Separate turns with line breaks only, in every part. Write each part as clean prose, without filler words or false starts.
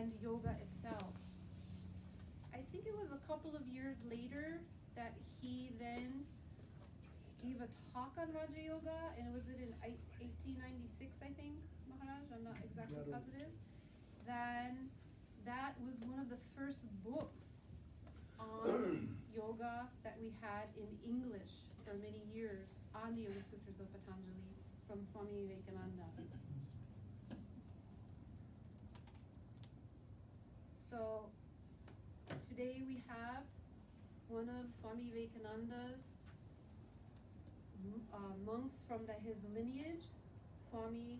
and yoga itself. I think it was a couple of years later that he then gave a talk on Raja Yoga, and was it in 1896, I think, Maharaj? I'm not exactly positive. Then that was one of the first books on yoga that we had in English for many years on the Yoga Sutras of Patanjali from Swami Vivekananda. So today we have one of Swami Vivekananda's monks from his lineage, Swami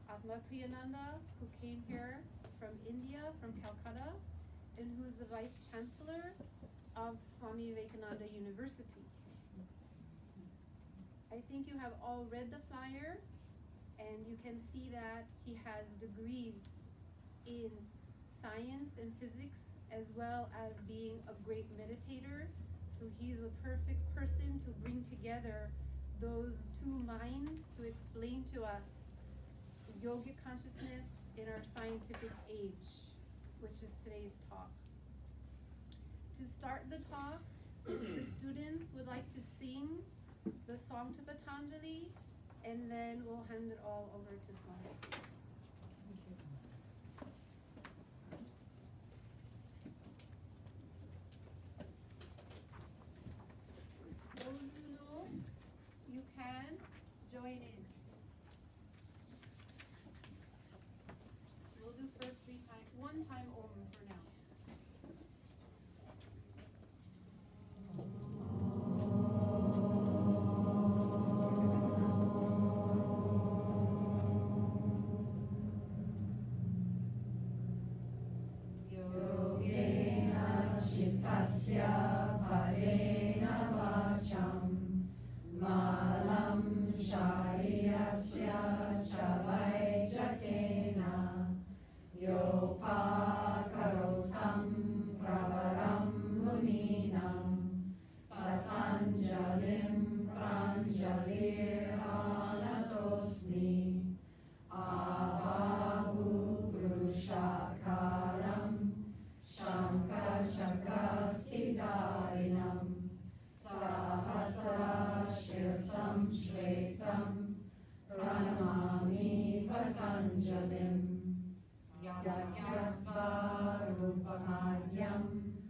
Atmapriyananda, who came here from India, from Calcutta, and who is the Vice Chancellor of Swami Vivekananda University. I think you have all read the flyer, and you can see that he has degrees in science and physics, as well as being a great meditator. So he's a perfect person to bring together those two minds to explain to us yogic consciousness in our scientific age, which is today's talk. To start the talk, the students would like to sing the song to Patanjali, and then we'll hand it all over to Swami. Those who know, you can join in. We'll do first one time over for now.
Yogena chittasya padena vacham malam shariyasya chavaijakena yopakarotam pravaram muninam patanjalim pranjaliranatosmi avahu grushakaram shankachakasidarinam sahasra shirsam shvetam pranamami patanjalim yasyatva rupamadyam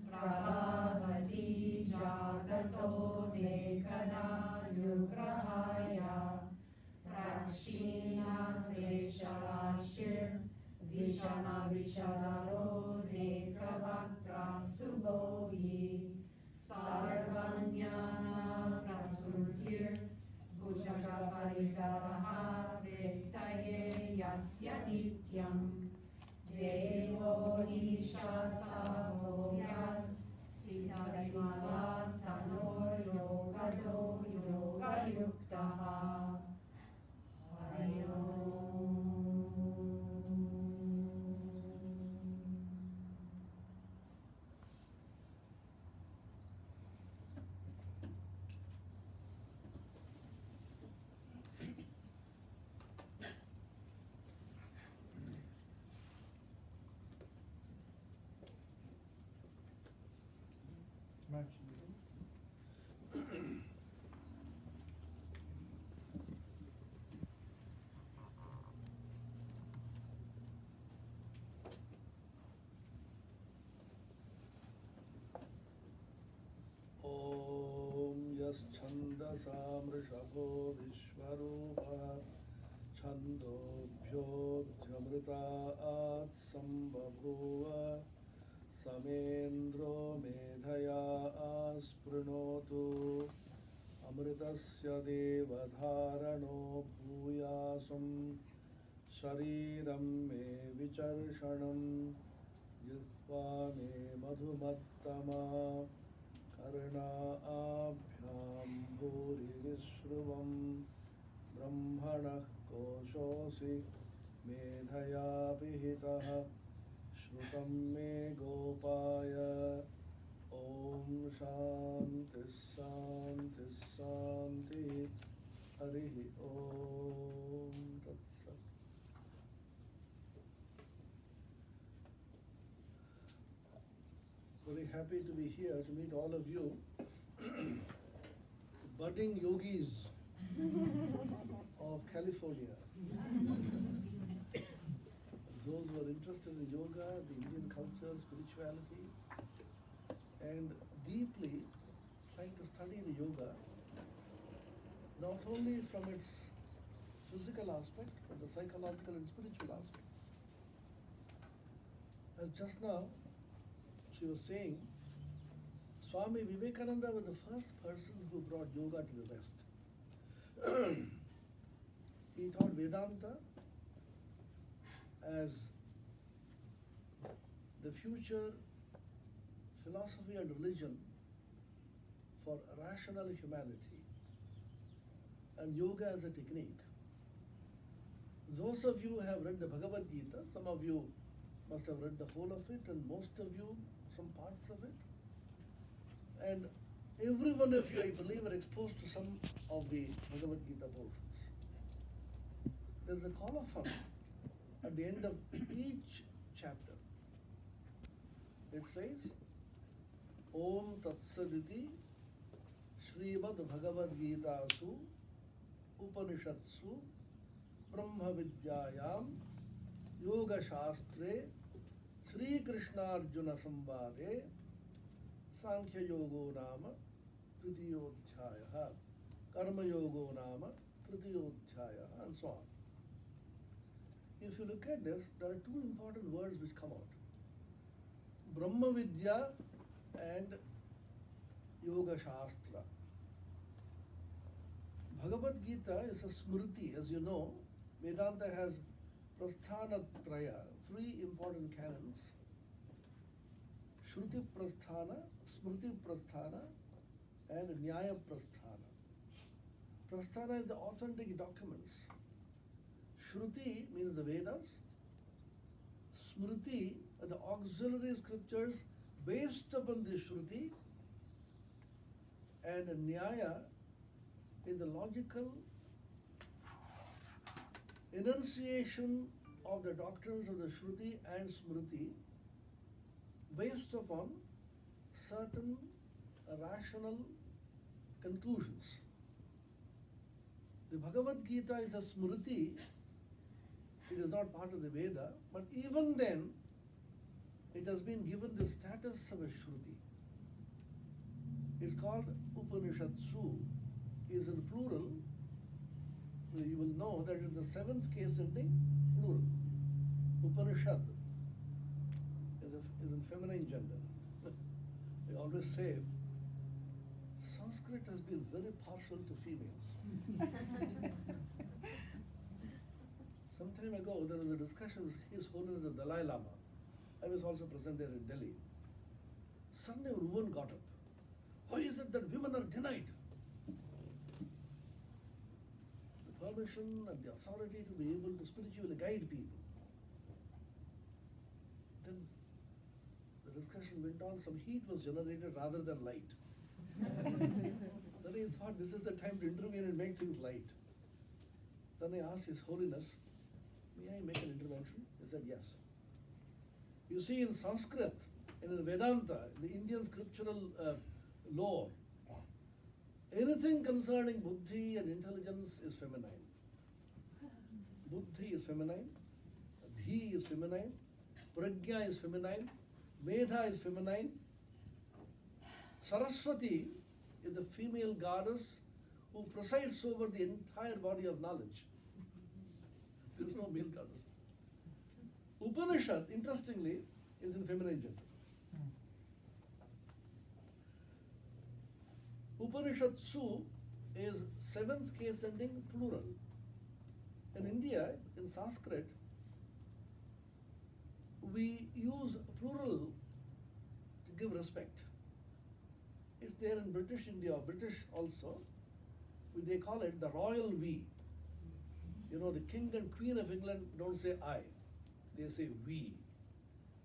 prabhavati jagato dekada yugrahaya prakshina klesharashir vishana vishadaro dekavaktra subodhi sarvanyana prasrutir bhujagaparikaraha vretaye yasya nityam devo isha savobhyat siddharimala tanor yogado yoga yuktaha Hari Om.
Om yaschandasa mrishabho vishvarupa chandobhyo dhyamritaat sambhavruva samendro medhaya asprinotu amritasya devadharano bhuyasam shariram me vicharshanam yitva me madhumattama karna abhyam bhuri visruvam brahmanah koshosi medhaya vihitah shrutam me gopaya om shanti shanti shanti harihi om tatsat. very happy to be here to meet all of you, budding yogis of California. Those who are interested in yoga, the Indian culture, spirituality, and deeply trying to study the yoga, not only from its physical aspect, but the psychological and spiritual aspects. As just now, she was saying, Swami Vivekananda was the first person who brought yoga to the West. He taught Vedanta as the future philosophy and religion for rational humanity, and yoga as a technique. Those of you who have read the Bhagavad Gita, some of you must have read the whole of it, and most of you some parts of it. And every one of you, I believe, are exposed to some of the Bhagavad Gita portions. There's a colophon at the end of each chapter. It says, Om Tatsaditi Srimad Bhagavad Gita Su Upanishatsu Brahma Vidyayam Yoga Shastre Sri Krishna Arjuna Sambade Sankhya Yogo Nama Tritiyodhyaya Karma Yogo Nama Tritiyodhyaya, and so on. If you look at this, there are two important words which come out: Brahma Vidya and Yoga Shastra. Bhagavad Gita is a smriti. As you know, Vedanta has Prasthana Traya, three important canons: Shruti Prasthana, Smriti Prasthana, and Nyaya Prasthana. Prasthana is the authentic documents. Shruti means the Vedas. Smriti are the auxiliary scriptures based upon the Shruti. And Nyaya is the logical enunciation of the doctrines of the Shruti and Smriti based upon certain rational conclusions. The Bhagavad Gita is a Smriti. It is not part of the Veda, but even then, it has been given the status of a Shruti. It's called Upanishatsu. Is in plural. You will know that in the seventh case ending, plural. Upanishad is in feminine gender. I always say, Sanskrit has been very partial to females. Some time ago, there was a discussion with His Holiness the Dalai Lama. I was also present there in Delhi. Suddenly a woman got up. Why is it that women are denied the permission and the authority to be able to spiritually guide people? Then the discussion went on. Some heat was generated rather than light. Then I thought, this is the time to intervene and make things light. Then I asked His Holiness, may I make an intervention? He said, yes. You see, in Sanskrit, in Vedanta, the Indian scriptural lore, anything concerning buddhi and intelligence is feminine. Buddhi is feminine, dhi is feminine, prajna is feminine, medha is feminine. Saraswati is the female goddess who presides over the entire body of knowledge. There is no male goddess. Upanishad, interestingly, is in feminine gender. Upanishatsu is seventh case ending plural. In India, in Sanskrit, we use plural to give respect. It's there in British India, British also. They call it the royal we. You know, the king and queen of England don't say I, they say we.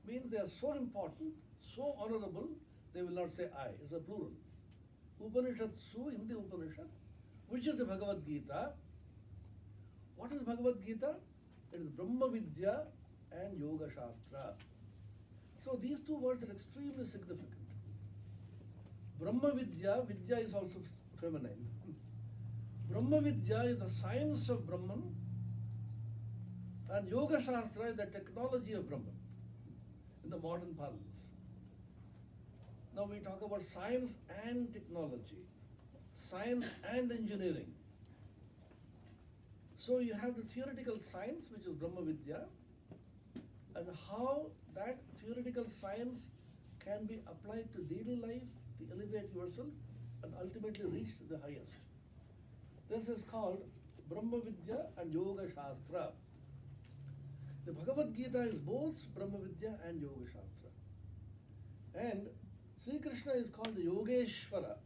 Means they are so important, so honorable, they will not say I. It's a plural. Upanishatsu in the Upanishad, which is the Bhagavad Gita. What is Bhagavad Gita? It is Brahma Vidya and Yoga Shastra. So these two words are extremely significant. Brahma Vidya, Vidya is also feminine. Brahma Vidya is the science of Brahman, and Yoga Shastra is the technology of Brahman in the modern parlance. Now we talk about science and technology, science and engineering. So you have the theoretical science, which is Brahma Vidya, and how that theoretical science can be applied to daily life to elevate yourself and ultimately reach the highest. This is called Brahma Vidya and Yoga Shastra. The Bhagavad Gita is both Brahma Vidya and Yoga Shastra. And Sri Krishna is called the Yogeshwara.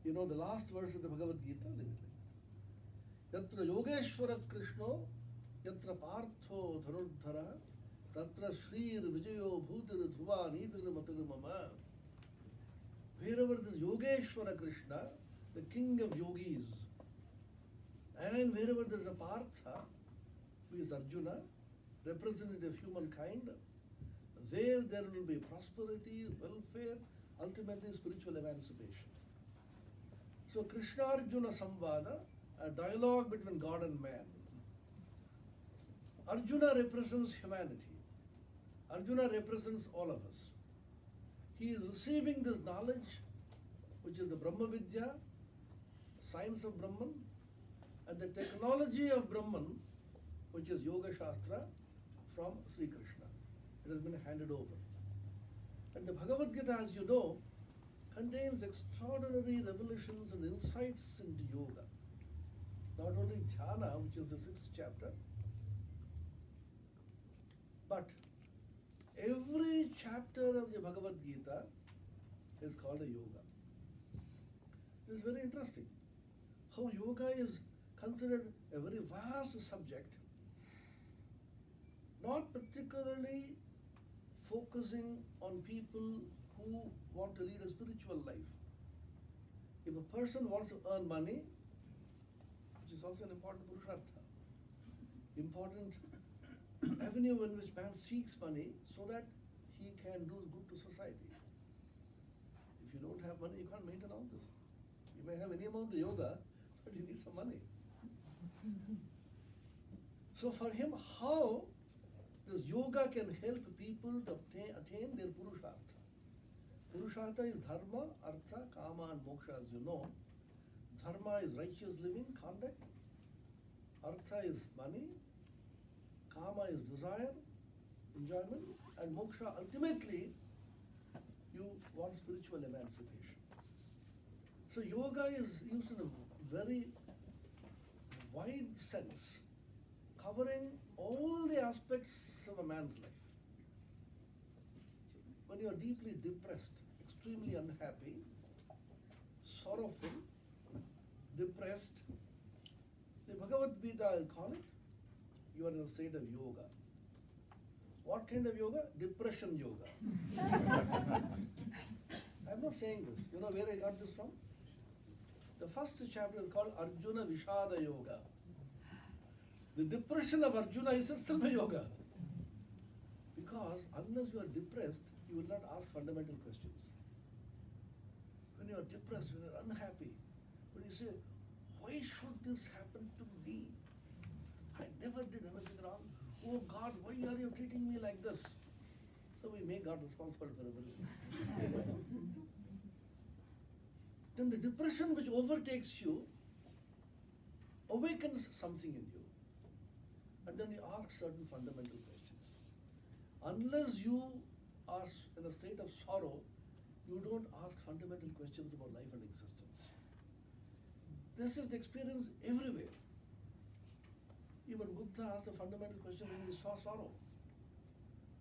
You know the last verse of the Bhagavad Gita? Yatra Yogeshwara Krishno, Yatra Partho Dhanurdhara, Tatra Shrir Vijayo Bhutir Dhruva Nidhir Matir Mama. Wherever this Yogeshwara Krishna, the king of yogis, and wherever there is a Partha, who is Arjuna, representative of humankind, there will be prosperity, welfare, ultimately spiritual emancipation. So Krishna Arjuna Samvada, a dialogue between God and man. Arjuna represents humanity. Arjuna represents all of us. He is receiving this knowledge, which is the Brahma Vidya, science of Brahman, and the technology of Brahman, which is Yoga Shastra, from Sri Krishna. It has been handed over. And the Bhagavad Gita, as you know, contains extraordinary revelations and insights into yoga. Not only dhyana, which is the 6th chapter, but every chapter of the Bhagavad Gita is called a yoga. This is very interesting. How yoga is considered a very vast subject, not particularly focusing on people who want to lead a spiritual life. If a person wants to earn money, which is also an important purushartha, important avenue in which man seeks money so that he can do good to society. If you don't have money, you can't maintain all this. You may have any amount of yoga, but you need some money. So for him, how this yoga can help people to attain their purushartha. Purushartha is dharma, artha, kama and moksha, as you know. Dharma is righteous living, conduct. Artha is money. Kama is desire, enjoyment. And moksha, ultimately, you want spiritual emancipation. So yoga is used in a very wide sense, covering all the aspects of a man's life. When you are deeply depressed, extremely unhappy, sorrowful, depressed, the Bhagavad Gita, I'll call it, you are in a state of yoga. What kind of yoga? Depression yoga. I'm not saying this. You know where I got this from? The first chapter is called Arjuna Vishada Yoga. The depression of Arjuna is itself a yoga. Because unless you are depressed, you will not ask fundamental questions. When you are depressed, when you are unhappy, when you say, why should this happen to me? I never did anything wrong. Oh God, why are you treating me like this? So we make God responsible for everything. Then the depression which overtakes you awakens something in you. And then you ask certain fundamental questions. Unless you are in a state of sorrow, you don't ask fundamental questions about life and existence. This is the experience everywhere. Even Buddha asked a fundamental question when he saw sorrow.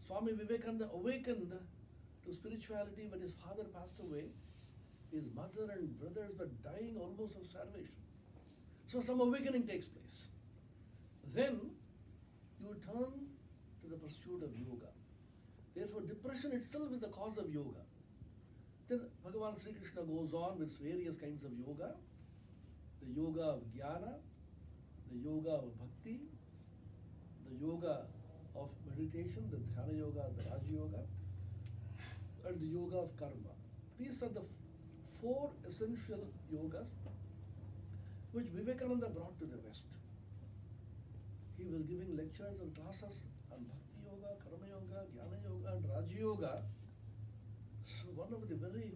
Swami Vivekananda awakened to spirituality when his father passed away. His mother and brothers were dying almost of starvation. So some awakening takes place. Then you turn to the pursuit of yoga. Therefore, depression itself is the cause of yoga. Then Bhagavan Sri Krishna goes on with various kinds of yoga. The yoga of jnana, the yoga of bhakti, the yoga of meditation, the Dhyana Yoga, the Raja Yoga, and the Yoga of Karma. These are the four essential yogas which Vivekananda brought to the West. He was giving lectures and classes on Bhakti Yoga, Karma Yoga, Jnana Yoga, and Raja Yoga. So one of the very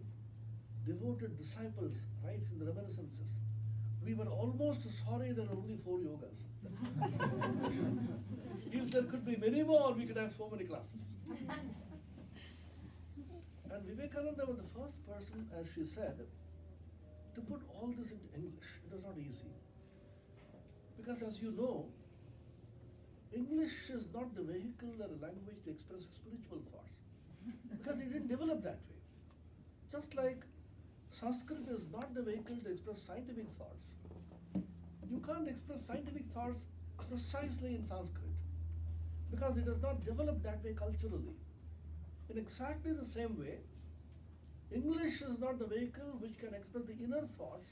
devoted disciples writes in the reminiscences, we were almost sorry there are only 4 yogas. If there could be many more, we could have so many classes. And Vivekananda was the first person, as she said, to put all this into English. It was not easy. Because as you know, English is not the vehicle or the language to express spiritual thoughts. Because it didn't develop that way. Just like Sanskrit is not the vehicle to express scientific thoughts. You can't express scientific thoughts precisely in Sanskrit. Because it has not developed that way culturally. In exactly the same way, English is not the vehicle which can express the inner thoughts.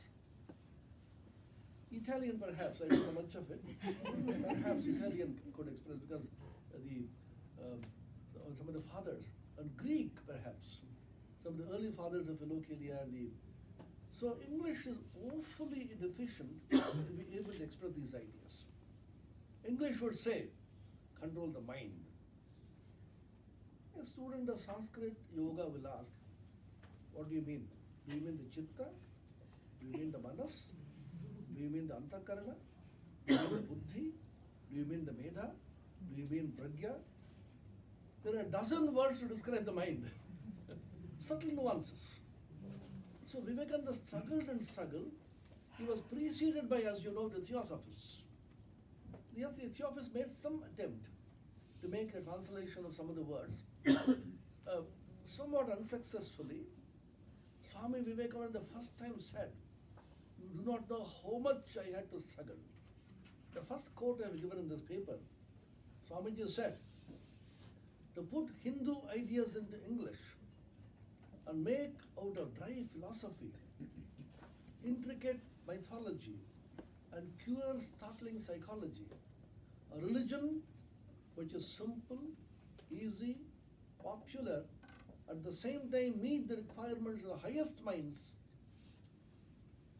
Italian perhaps, I don't know much of it. Perhaps Italian could express because some of the fathers, and Greek perhaps, some of the early fathers of Philokalia and so English is awfully deficient to be able to express these ideas. English would say, control the mind. A student of Sanskrit yoga will ask, what do you mean? Do you mean the chitta? Do you mean the manas? Do you mean the antakarana? Do you mean the buddhi? Do you mean the medha? Do you mean pragya? There are a dozen words to describe the mind. Subtle nuances. So Vivekananda struggled and struggled. He was preceded by, as you know, the Theosophists. The Theosophists made some attempt to make a translation of some of the words. Somewhat unsuccessfully. Swami Vivekananda the first time said, you do not know how much I had to struggle. The first quote I have given in this paper, Swamiji said, to put Hindu ideas into English and make out of dry philosophy, intricate mythology, and pure startling psychology, a religion which is simple, easy, popular, at the same time meet the requirements of the highest minds,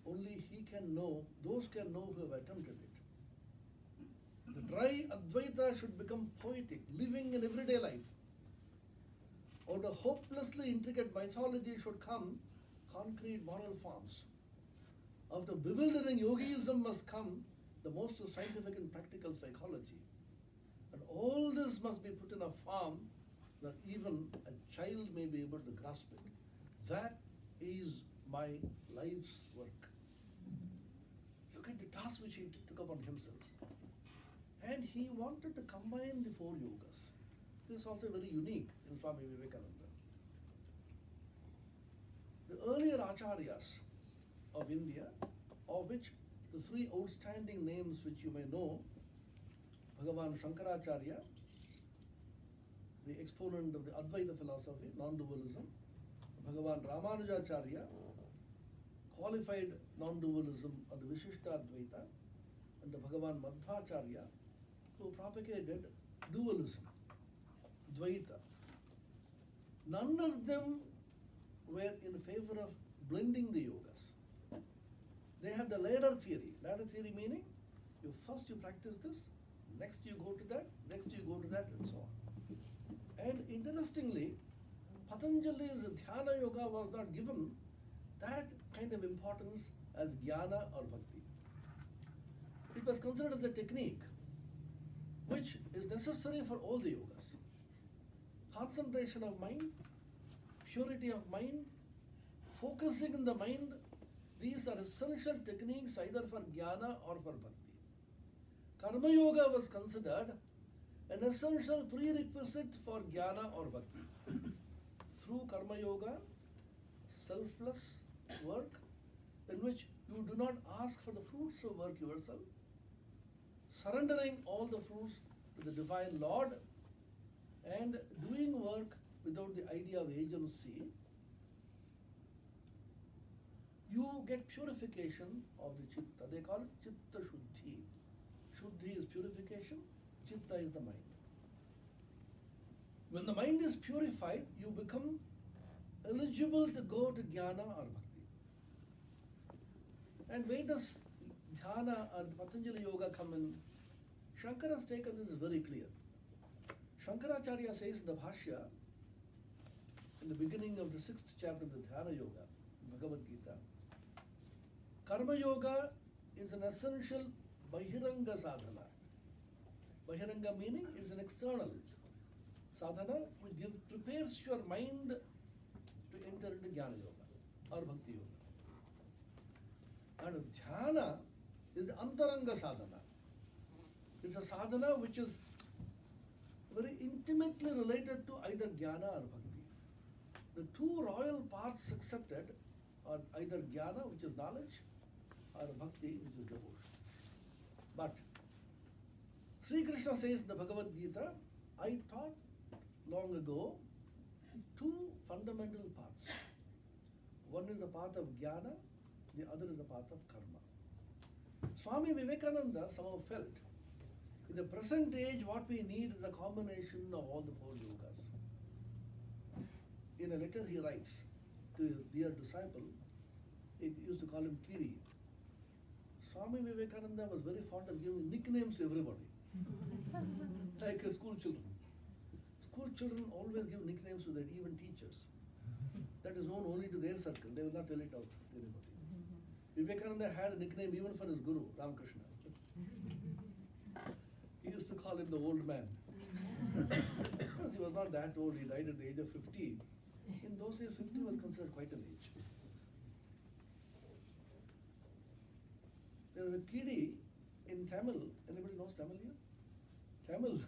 only he can know, those can know who have attempted it. The dry Advaita should become poetic, living in everyday life. Out of hopelessly intricate mythology should come concrete moral forms. Out of bewildering yogism must come the most scientific and practical psychology. And all this must be put in a form that even a child may be able to grasp it. That is my life's work. Look at the task which he took upon himself. And he wanted to combine the 4 yogas. This is also very unique in Swami Vivekananda. The earlier acharyas of India, of which the 3 outstanding names which you may know, Bhagavan Shankaracharya, the exponent of the Advaita philosophy, non-dualism, Bhagavan Ramanujacharya, qualified non-dualism of the Vishishta Advaita, and the Bhagavan Madhvacharya, who propagated dualism, Dvaita. None of them were in favor of blending the yogas. They have the ladder theory. Ladder theory meaning, first you practice this, next you go to that, next you go to that, and so on. And interestingly, Patanjali's Dhyana Yoga was not given that kind of importance as Jnana or Bhakti. It was considered as a technique which is necessary for all the yogas. Concentration of mind, purity of mind, focusing in the mind, these are essential techniques either for Jnana or for Bhakti. Karma Yoga was considered an essential prerequisite for Jnana or Bhakti. Through Karma Yoga, selfless work in which you do not ask for the fruits of work yourself, surrendering all the fruits to the Divine Lord and doing work without the idea of agency, you get purification of the chitta. They call it chitta shuddhi. Shuddhi is purification, chitta is the mind. When the mind is purified, you become eligible to go to jnana or bhakti. And where does dhyana or Patanjali yoga come in? Shankara has taken this very clear. Shankaracharya says in the Bhashya, in the beginning of the 6th chapter of the Dhyana Yoga, Bhagavad Gita, Karma Yoga is an essential Bahiranga sadhana. Bahiranga meaning it's an external sadhana which prepares your mind to enter into Jnana Yoga or Bhakti Yoga. And Dhyana is the Antaranga sadhana. It's a sadhana which is very intimately related to either Jnana or Bhakti. The two royal paths accepted are either Jnana, which is knowledge, or Bhakti, which is devotion. But Sri Krishna says in the Bhagavad Gita, I taught long ago two fundamental paths. One is the path of Jnana, the other is the path of Karma. Swami Vivekananda somehow felt, in the present age, what we need is a combination of all the four yogas. In a letter he writes to his dear disciple, he used to call him Kiri. Swami Vivekananda was very fond of giving nicknames to everybody, like school children. School children always give nicknames to their even teachers. That is known only to their circle. They will not tell it out to anybody. Vivekananda had a nickname even for his guru, Ramakrishna. He used to call him the old man. Because he was not that old, he died at the age of 50. In those days, 50 was considered quite an age. There was a kidi in Tamil. Anybody knows Tamil here? Tamil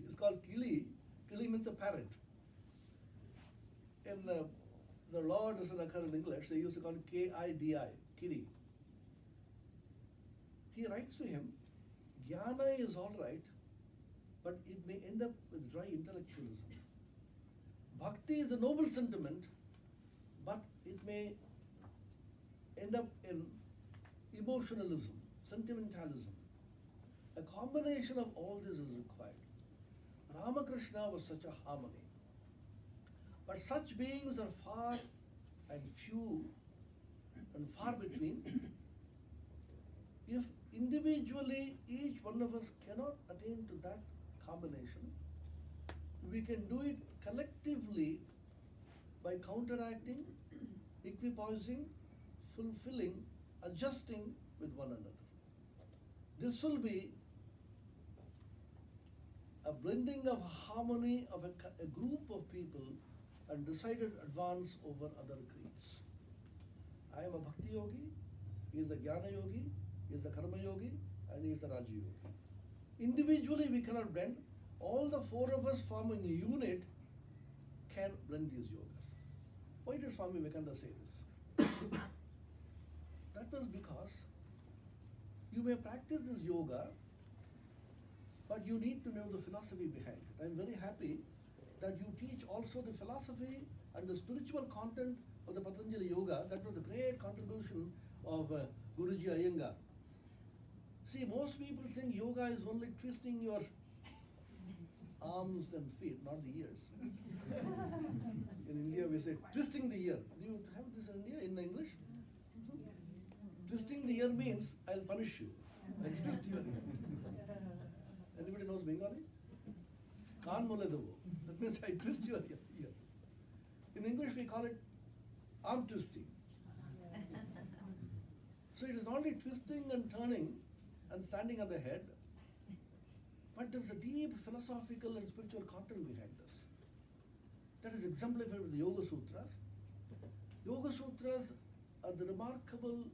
is called kili. Kili means a parrot. In the law doesn't occur in English, they used to call it K-I-D-I, kidi. He writes to him, Jnana is all right, but it may end up with dry intellectualism. Bhakti is a noble sentiment, but it may end up in emotionalism, sentimentalism. A combination of all this is required. Ramakrishna was such a harmony. But such beings are far and few and far between. If individually each one of us cannot attain to that combination, we can do it collectively by counteracting, equipoising, fulfilling, adjusting with one another. This will be a blending of harmony of a group of people and decided advance over other creeds. I am a Bhakti Yogi, he is a Jnana Yogi, he is a Karma Yogi, and he is a Raja Yogi. Individually we cannot blend. All the four of us forming a unit can blend these yogas. Why did Swami Vivekananda say this? That was because you may practice this yoga, but you need to know the philosophy behind it. I am very happy that you teach also the philosophy and the spiritual content of the Patanjali Yoga. That was a great contribution of Guruji Iyengar. See, most people think yoga is only twisting your arms and feet, not the ears. In India we say twisting the ear. Do you have this in India, in English? Twisting the ear means I'll punish you. I'll twist your ear. Anybody knows Bengali? Kaan mole devo. That means I twist your ear. In English we call it arm twisting. So it is not only twisting and turning and standing on the head, but there's a deep philosophical and spiritual content behind this. That is exemplified with the Yoga Sutras. Yoga Sutras are the remarkable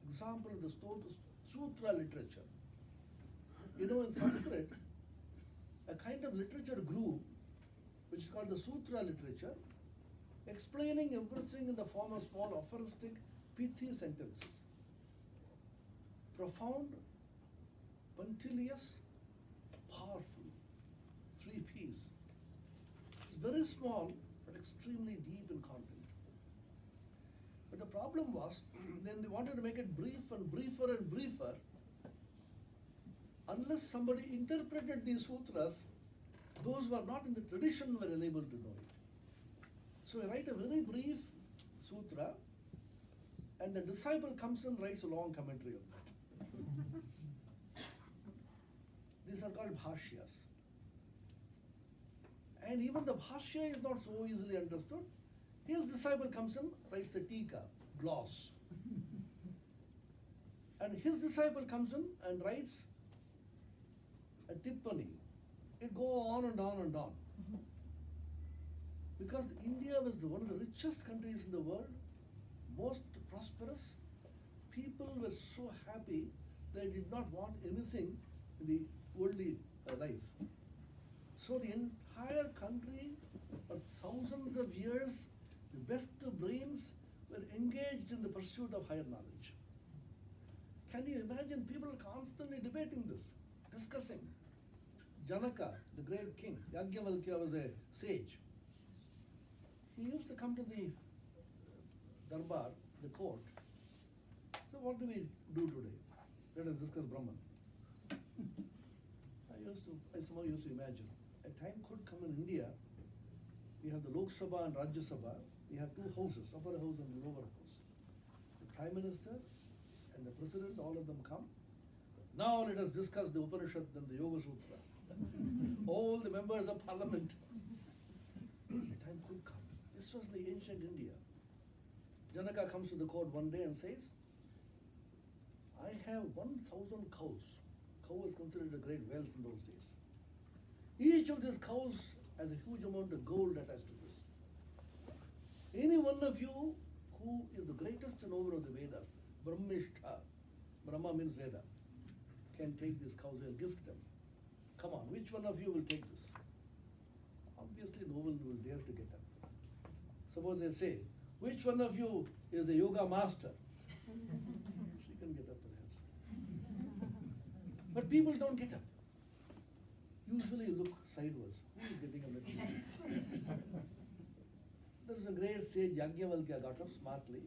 example of the sutra literature. You know, in Sanskrit, a kind of literature grew, which is called the sutra literature, explaining everything in the form of small aphoristic, pithy sentences. Profound, punctilious, powerful, 3 Ps. It's very small, but extremely deep in content. But the problem was, then they wanted to make it brief and briefer and briefer. Unless somebody interpreted these sutras, Those who are not in the tradition were unable to know it. So I write a very brief sutra, and the disciple comes and writes a long commentary on that. These are called bhashyas. And even the bhashya is not so easily understood. His disciple comes and writes a tika, gloss. And his disciple comes in and writes a tippani. It goes on and on and on. Because India was one of the richest countries in the world, most prosperous. People were so happy they did not want anything in the worldly life. So the entire country, for thousands of years, the best brains were engaged in the pursuit of higher knowledge. Can you imagine people constantly debating this, discussing? Janaka, the great king, Yajnavalkya was a sage. He used to come to the darbar, the court. So what do we do today? Let us discuss Brahman. I somehow used to imagine, a time could come in India, we have the Lok Sabha and Rajya Sabha, we have two houses, upper house and lower house. The Prime Minister and the President, all of them come. Now let us discuss the Upanishad and the Yoga Sutra. All the members of Parliament. A time could come. This was the ancient India. Janaka comes to the court one day and says, I have 1,000 cows. Cow was considered a great wealth in those days. Each of these cows has a huge amount of gold attached to this. Any one of you who is the greatest knower of the Vedas, Brahmishtha, Brahma means Veda, can take these cows and gift them. Come on, which one of you will take this? Obviously, no one will dare to get up. Suppose they say, which one of you is a yoga master? She can get up perhaps. But people don't get up. Usually look sideways. Who is getting up at this? There was a great sage, Yajnavalkya, got up smartly.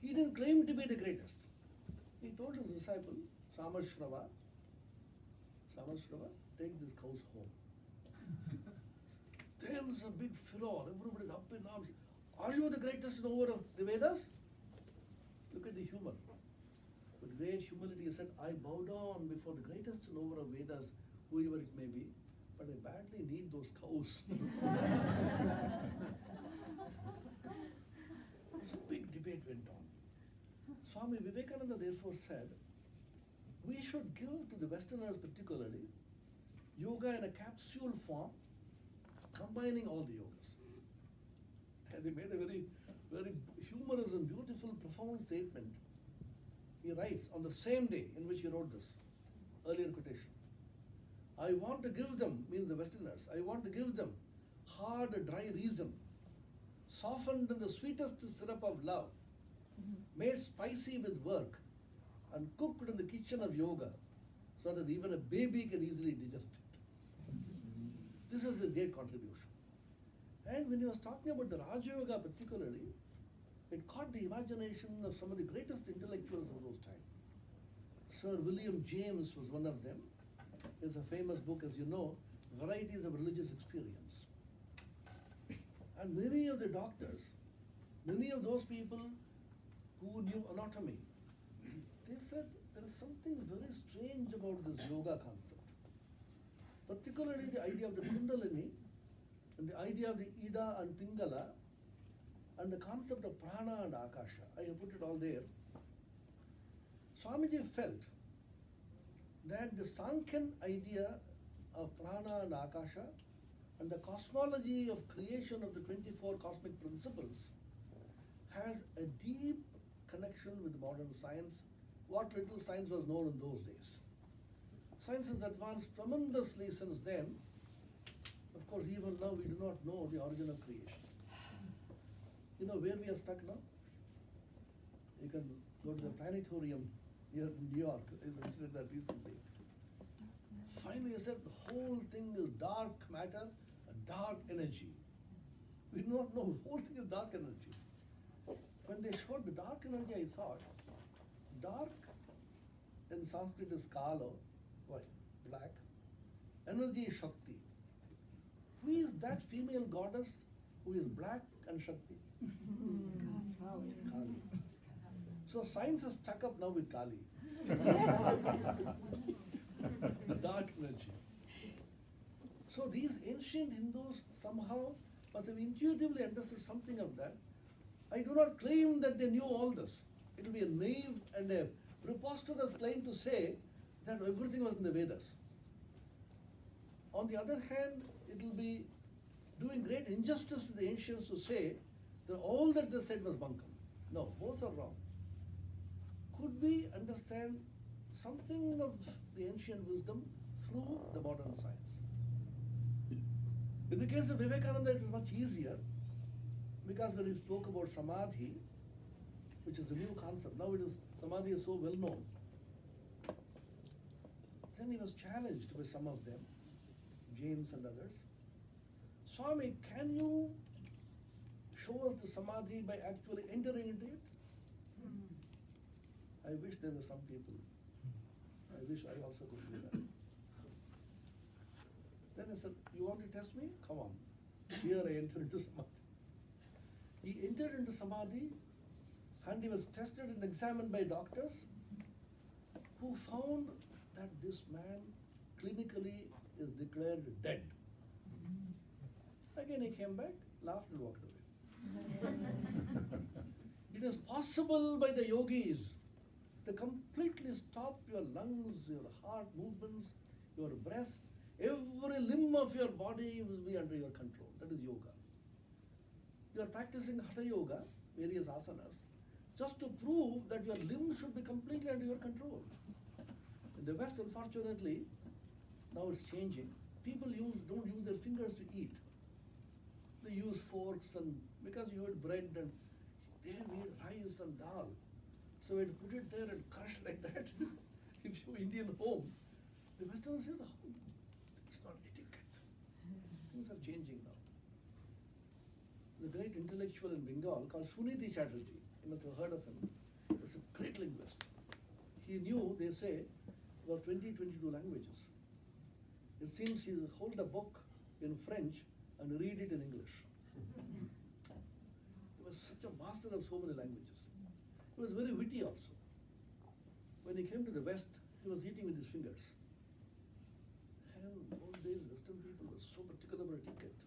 He didn't claim to be the greatest. He told his disciple, Samashrava, take these cows home. There's a big furor, everybody's up in arms. Are you the greatest knower of the Vedas? Look at the humor. With great humility, he said, I bow down before the greatest knower of Vedas, whoever it may be, but I badly need those cows. So big debate went on. Swami Vivekananda therefore said, we should give to the Westerners particularly yoga in a capsule form, combining all the yogas. And he made a very, very humorous and beautiful, profound statement. He writes on the same day in which he wrote this, earlier quotation. I want to give them, means the Westerners, I want to give them hard, dry reason, softened in the sweetest syrup of love, made spicy with work, and cooked in the kitchen of yoga, so that even a baby can easily digest it. This is a great contribution. And when he was talking about the Raja Yoga particularly, it caught the imagination of some of the greatest intellectuals of those times. Sir William James was one of them. There's a famous book, as you know, Varieties of Religious Experience. And many of the doctors, many of those people who knew anatomy, they said there is something very strange about this yoga concept. Particularly the idea of the Kundalini, and the idea of the Ida and Pingala, and the concept of prana and akasha. I have put it all there. Swamiji felt that the Sankhyan idea of prana and akasha and the cosmology of creation of the 24 cosmic principles has a deep connection with modern science, what little science was known in those days. Science has advanced tremendously since then. Of course, even now we do not know the origin of creation. You know where we are stuck now? You can go to the planetarium here in New York. I visited that recently. Finally, I said the whole thing is dark matter and dark energy. We do not know, the whole thing is dark energy. When they showed the dark energy, I thought, dark in Sanskrit is kalo, white, black. Energy is Shakti. that female goddess who is black and Shakti? Kali. So science is stuck up now with Kali. The dark energy. So these ancient Hindus somehow must have intuitively understood something of that. I do not claim that they knew all this. It will be a naive and a preposterous claim to say that everything was in the Vedas. On the other hand, it will be doing great injustice to the ancients to say that all that they said was bunkum. No, both are wrong. Could we understand something of the ancient wisdom through the modern science? In the case of Vivekananda, it is much easier because when he spoke about samadhi, which is a new concept, now samadhi is so well known. Then he was challenged by some of them, James and others. Swami, can you show us the samadhi by actually entering into it? I wish there were some people. I wish I also could do that. Then I said, you want to test me? Come on. Here I enter into samadhi. He entered into samadhi and he was tested and examined by doctors who found that this man clinically is declared dead. Again he came back, laughed and walked away. It is possible by the yogis to completely stop your lungs, your heart movements, your breath. Every limb of your body will be under your control. That is yoga. You are practicing Hatha Yoga, various asanas, just to prove that your limbs should be completely under your control. In the West, unfortunately, now it's changing. People don't use their fingers to eat. They use forks, and because you eat bread and there we eat rice and dal. So we'd put it there and crush like that. If you Indian home, the Westerners say, oh, it's not etiquette. Things are changing now. There's a great intellectual in Bengal called Suniti Chatterjee. You must have heard of him. He was a great linguist. He knew, they say, about 22 languages. It seems he hold a book in French and read it in English. He was such a master of so many languages. He was very witty also. When he came to the West, he was eating with his fingers. And in those days, Western people were so particular about etiquette.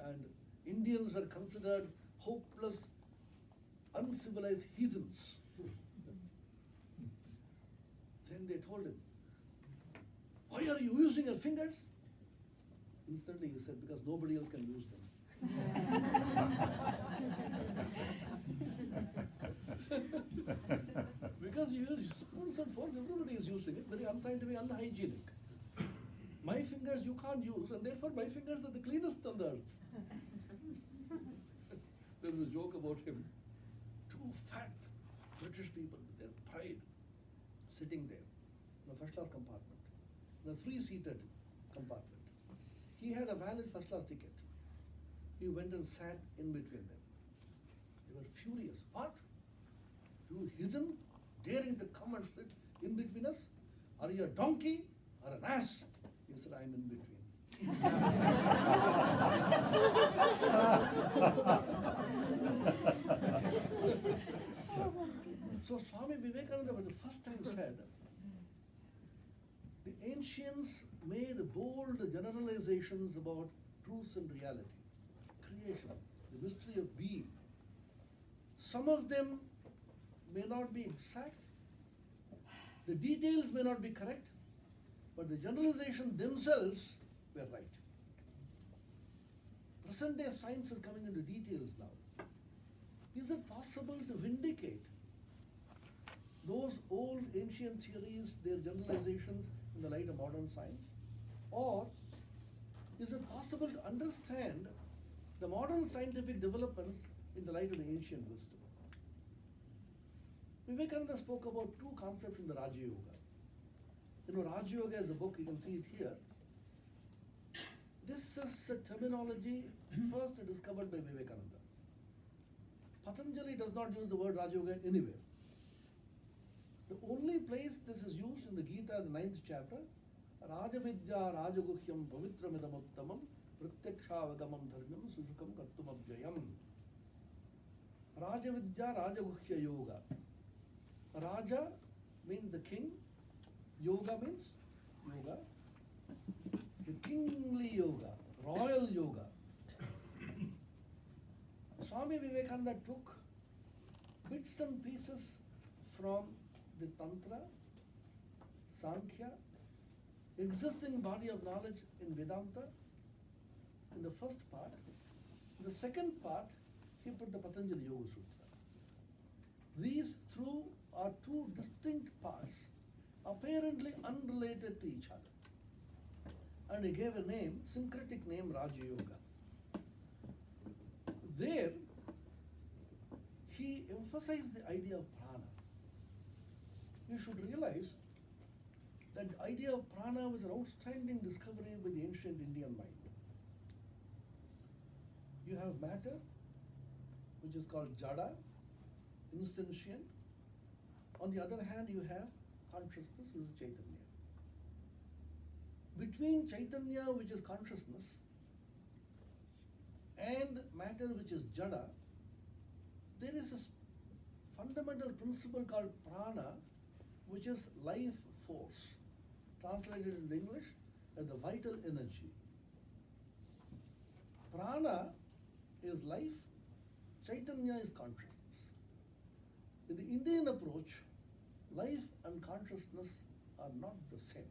And Indians were considered hopeless, uncivilized heathens. Then they told him, why are you using your fingers? Instantly he said, because nobody else can use them. Because you use spoons and forks, everybody is using it, very unscientific, unhygienic. My fingers you can't use, and therefore my fingers are the cleanest on the earth. There was a joke about him. Two fat British people with their pride sitting there in a first-class compartment, in a three-seated compartment. He had a valid first-class ticket. He went and sat in between them. They were furious. What? You heathen, daring to come and sit in between us? Are you a donkey or an ass? He said, I'm in between. So Swami Vivekananda for the first time said, the ancients made bold generalizations about truth and reality, creation, the mystery of being. Some of them may not be exact, the details may not be correct, but the generalizations themselves were right. Present day science is coming into details now. Is it possible to vindicate those old ancient theories, their generalizations in the light of modern science? Or is it possible to understand the modern scientific developments in the light of the ancient wisdom? Vivekananda spoke about two concepts in the Raja Yoga. You know, Raja Yoga is a book, you can see it here. This is a terminology first discovered by Vivekananda. Patanjali does not use the word Raja Yoga anywhere. The only place this is used in the Gita, the 9th chapter, Raja Vidya Rajaguhyam Pavitramidamuttamam Pratyakshavagam dharmam sushukam kartumabjayam. Raja Vidya Rajaguhya Yoga. Raja means the king, yoga means yoga, the kingly yoga, royal yoga. Swami Vivekananda took bits and pieces from the Tantra, Sankhya, existing body of knowledge in Vedanta in the first part. In the second part, he put the Patanjali Yoga Sutra. These are two distinct parts, apparently unrelated to each other. And he gave a name, syncretic name, Raja Yoga. There, he emphasized the idea of prana. You should realize that the idea of prana was an outstanding discovery by the ancient Indian mind. You have matter, which is called jada, insentient. On the other hand, you have consciousness, which is Chaitanya. Between Chaitanya, which is consciousness, and matter, which is jada, there is a fundamental principle called prana, which is life force, translated into English as the vital energy. Prana is life, Chaitanya is consciousness. In the Indian approach, life and consciousness are not the same.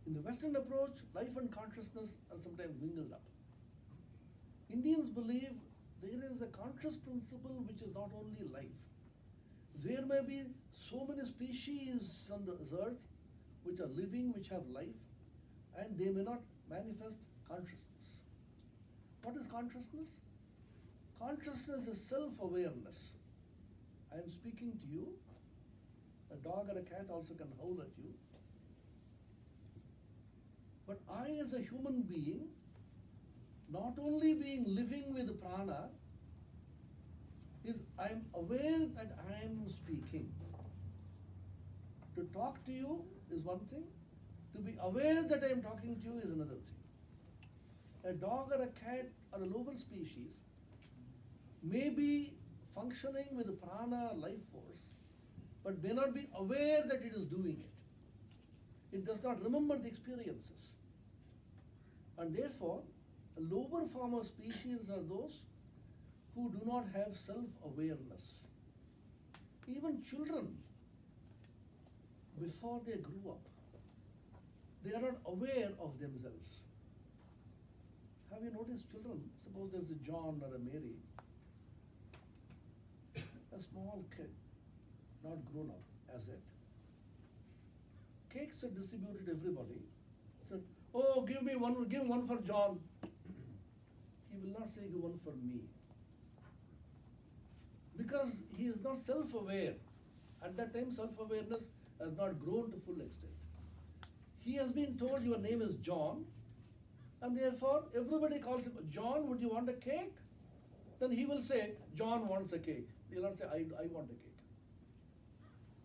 In the Western approach, life and consciousness are sometimes mingled up. Indians believe there is a conscious principle which is not only life. There may be so many species on the earth which are living, which have life, and they may not manifest consciousness. What is consciousness? Consciousness is self-awareness. I am speaking to you. A dog or a cat also can howl at you. But I, as a human being, not only being living with prana, is I am aware that I am speaking. To talk to you is one thing. To be aware that I am talking to you is another thing. A dog or a cat or a lower species may be functioning with prana, life force, but may not be aware that it is doing it. It does not remember the experiences. And therefore, a lower form of species are those who do not have self-awareness. Even children, before they grew up, they are not aware of themselves. Have you noticed children? Suppose there's a John or a Mary, a small kid, not grown up as yet. Cakes are distributed to everybody. Said, oh, give one for John. He will not say, give one for me. Because he is not self-aware. At that time, self-awareness has not grown to full extent. He has been told your name is John, and therefore everybody calls him, John, would you want a cake? Then he will say, John wants a cake. He will not say, I want a cake.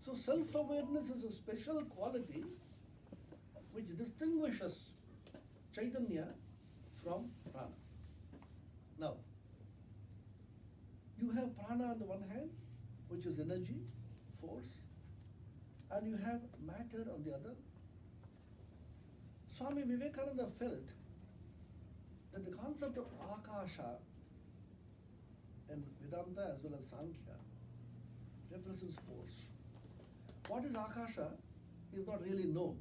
So self-awareness is a special quality which distinguishes Chaitanya from prana. Now, you have prana on the one hand, which is energy, force, and you have matter on the other. Swami Vivekananda felt that the concept of Akasha in Vedanta as well as Sankhya represents force. What is Akasha is not really known.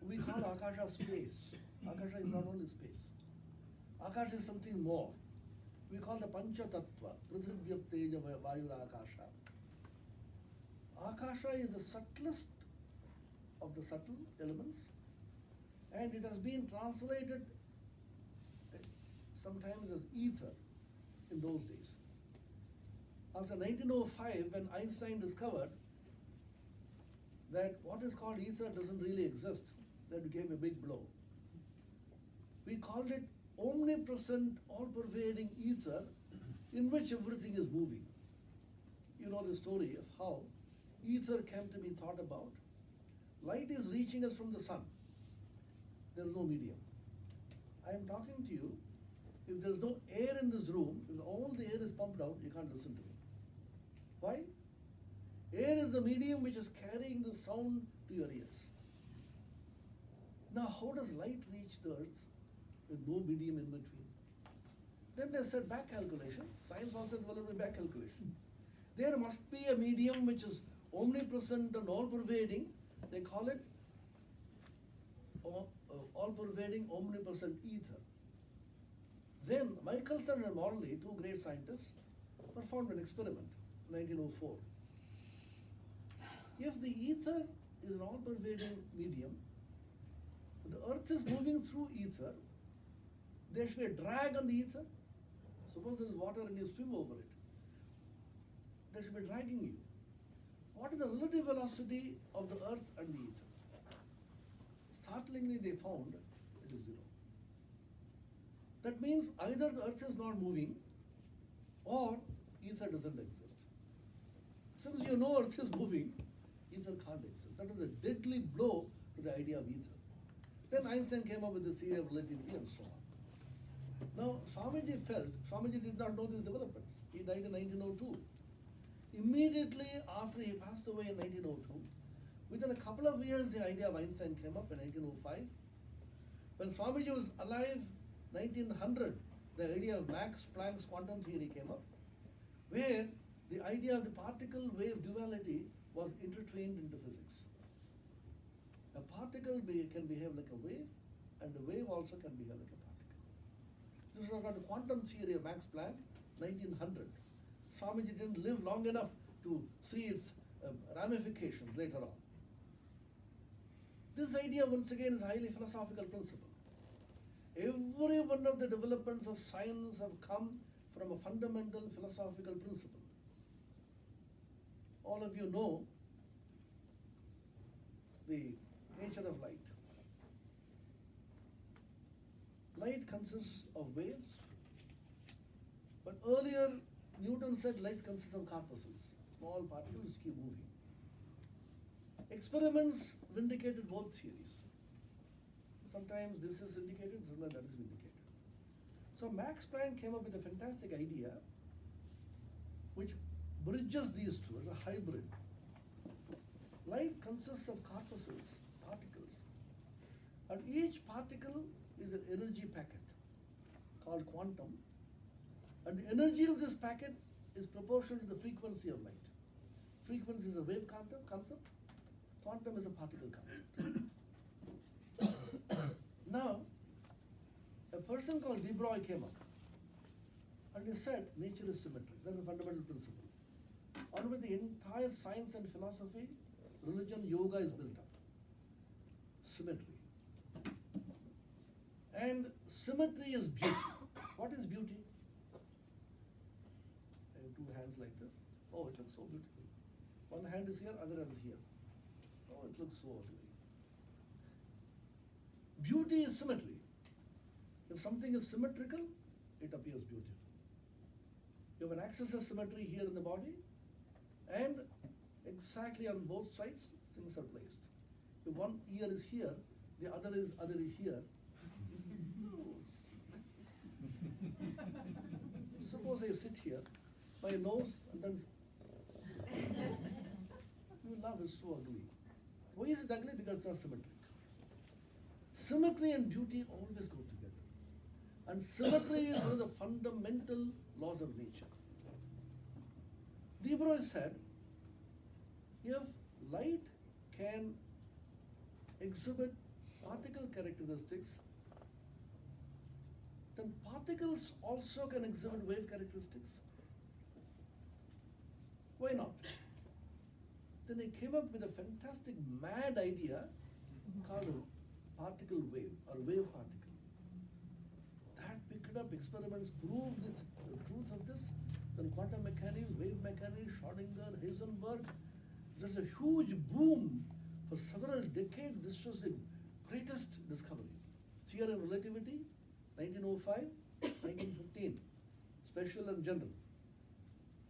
We call Akasha space. Akasha is not only space. Akasha is something more. We call the Pancha Tattva, Prithivya Teja Vayu Akasha. Akasha is the subtlest of the subtle elements, and it has been translated sometimes as ether in those days. After 1905, when Einstein discovered that what is called ether doesn't really exist, that became a big blow. We called it omnipresent, all-pervading ether in which everything is moving. You know the story of how ether came to be thought about. Light is reaching us from the sun. there is no medium. I am talking to you. If there is no air in this room, if all the air is pumped out, you can't listen to me. Why? Air is the medium which is carrying the sound to your ears. Now, how does light reach the earth with no medium in between? Then they said back calculation. Science also developed a back calculation. There must be a medium which is omnipresent and all-pervading. They call it all-pervading, omnipresent ether. Then Michelson and Morley, two great scientists, performed an experiment in 1904. If the ether is an all-pervading medium, the earth is moving through ether, there should be a drag on the ether. Suppose there is water and you swim over it. There should be dragging you. What is the relative velocity of the earth and the ether? Startlingly, they found it is zero. That means either the earth is not moving or ether doesn't exist. Since you know earth is moving, ether can't exist. That was a deadly blow to the idea of ether. Then Einstein came up with the theory of relativity and so on. Now, Swamiji did not know these developments. He died in 1902. Immediately after he passed away in 1902, within a couple of years, the idea of Einstein came up in 1905. When Swamiji was alive, 1900, the idea of Max Planck's quantum theory came up, where the idea of the particle-wave duality was intertwined into physics. A particle can behave like a wave, and a wave also can behave like a particle. This was called the quantum theory of Max Planck, 1900. Swamiji didn't live long enough to see its ramifications later on. This idea, once again, is a highly philosophical principle. Every one of the developments of science have come from a fundamental philosophical principle. All of you know the nature of light. Light consists of waves, but earlier Newton said light consists of corpuscles, small particles which keep moving. Experiments vindicated both theories. Sometimes this is indicated, sometimes that is vindicated. So Max Planck came up with a fantastic idea which bridges these two as a hybrid. Light consists of corpuscles, particles, and each particle is an energy packet called quantum, and the energy of this packet is proportional to the frequency of light. Frequency is a wave concept, quantum is a particle concept. Now, a person called De Broglie came up and he said nature is symmetric. That's a fundamental principle. On which the entire science and philosophy, religion, yoga is built up. Symmetry. And symmetry is beauty. What is beauty? I have two hands like this. Oh, it looks so beautiful. One hand is here, other hand is here. Oh, it looks so ugly. Beauty is symmetry. If something is symmetrical, it appears beautiful. You have an axis of symmetry here in the body, and exactly on both sides, things are placed. If one ear is here, the other is here. Suppose I sit here, my nose, and then you love is so ugly. Why is it ugly? Because it's not symmetric. Symmetry and beauty always go together. And symmetry is one of the fundamental laws of nature. De Broglie said, if light can exhibit particle characteristics, then particles also can exhibit wave characteristics. Why not? Then he came up with a fantastic mad idea called a particle wave or wave particle. That picked up, experiments proved the truth of this. Then quantum mechanics, wave mechanics, Schrödinger, Heisenberg. There's a huge boom for several decades. This was the greatest discovery. Theory of relativity, 1905, 1915, special and general.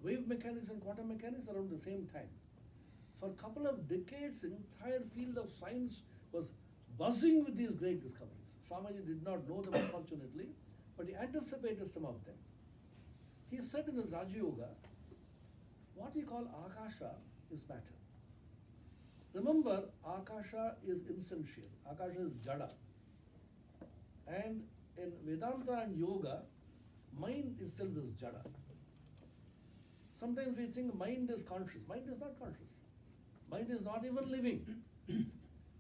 Wave mechanics and quantum mechanics around the same time. For a couple of decades, the entire field of science was buzzing with these great discoveries. Swamiji did not know them, unfortunately, but he anticipated some of them. He said in his Raja Yoga, what we call Akasha is matter. Remember, Akasha is insentient. Akasha is Jada. And in Vedanta and Yoga, mind itself is Jada. Sometimes we think mind is conscious. Mind is not conscious. Mind is not even living.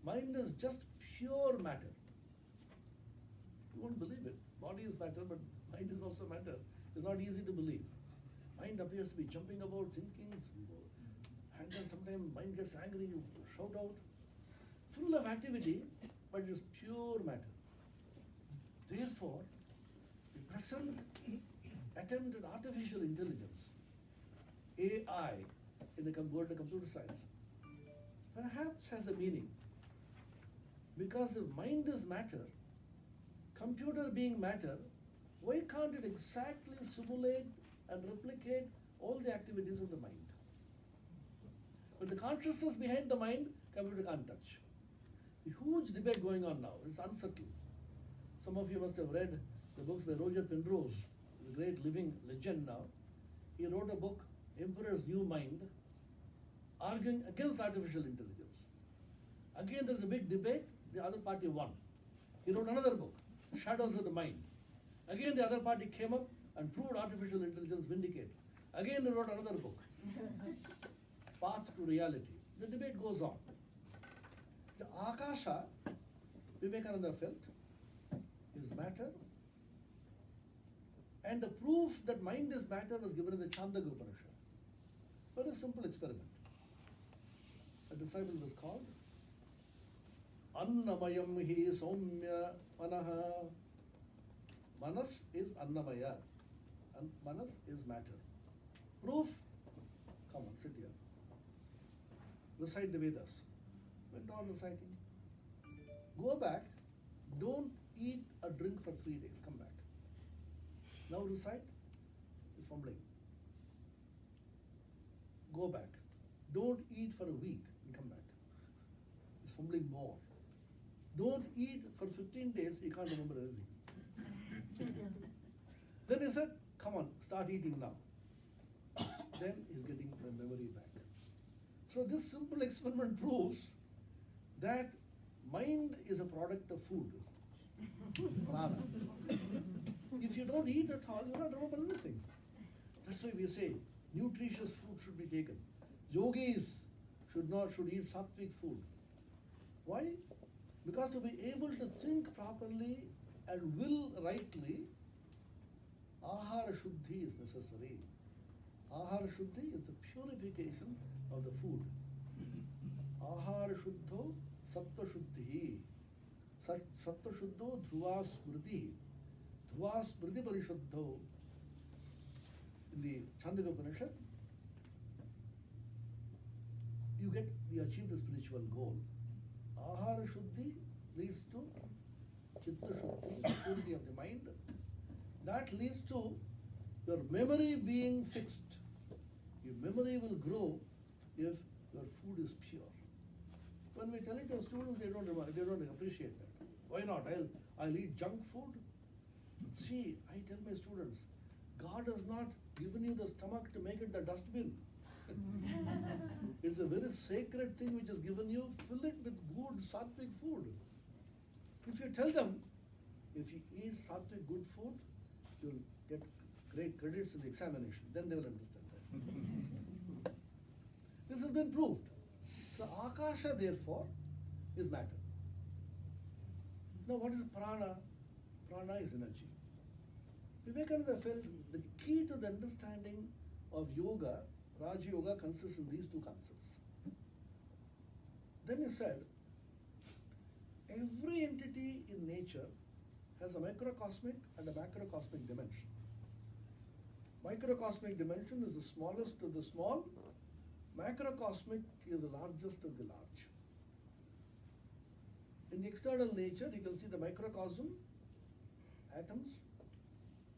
Mind is just pure matter. You won't believe it. Body is matter, but mind is also matter. It's not easy to believe. Mind appears to be jumping about, thinking, and then sometimes mind gets angry, you shout out. Full of activity, but it is pure matter. Therefore, the present attempt at artificial intelligence, AI, in the world of computer science, perhaps has a meaning. Because if mind is matter, computer being matter, why can't it exactly simulate and replicate all the activities of the mind? But the consciousness behind the mind, computer can't touch. A huge debate going on now. It's unsettled. Some of you must have read the books by Roger Penrose, the great living legend now. He wrote a book, Emperor's New Mind, arguing against artificial intelligence. Again, there's a big debate. The other party won. He wrote another book, Shadows of the Mind. Again, the other party came up and proved artificial intelligence vindicated. Again, he wrote another book, Path to Reality. The debate goes on. The Akasha, Vivekananda felt, is matter. And the proof that mind is matter was given in the Chandogya Upanishad. Very simple experiment. A disciple was called Annamayam hi Soumya Manaha. Manas is Annamaya. And Manas is matter. Proof? Come on, sit here. Recite the Vedas. Went on reciting. Go back. Don't eat or drink for 3 days. Come back. Now recite. He's fumbling. Go back. Don't eat for a week and come back. He's fumbling more. Don't eat for 15 days. He can't remember anything. Then he said, come on, start eating now. Then he's getting the memory back. So this simple experiment proves that mind is a product of food. Prana. If you don't eat at all, you'll not remember anything. That's why we say nutritious food should be taken. Yogis should eat sattvic food. Why? Because to be able to think properly and will rightly, ahara shuddhi is necessary. Ahara shuddhi is the purification of the food. Ahara shuddho sattva shuddhi. Sattva shuddho dhruva smriti. Dhruva smriti parishuddho. In the Chandogya Upanishad, you achieve the spiritual goal. Ahara shuddhi leads to chitta shuddhi, purity of the mind. That leads to your memory being fixed. Your memory will grow if your food is pure. When we tell it to students, they don't appreciate that. Why not? I'll eat junk food. See, I tell my students, God has not given you the stomach to make it the dustbin. It's a very sacred thing which is given you. Fill it with good sattvic food. If you tell them, if you eat sattvic good food, you'll get great credits in the examination. Then they will understand that. This has been proved. So Akasha, therefore, is matter. Now what is prana? Prana is energy. Vivekananda felt the key to the understanding of yoga, Raja Yoga, consists in these two concepts. Then he said, every entity in nature has a microcosmic and a macrocosmic dimension. Microcosmic dimension is the smallest of the small. Macrocosmic is the largest of the large. In the external nature, you can see the microcosm, atoms,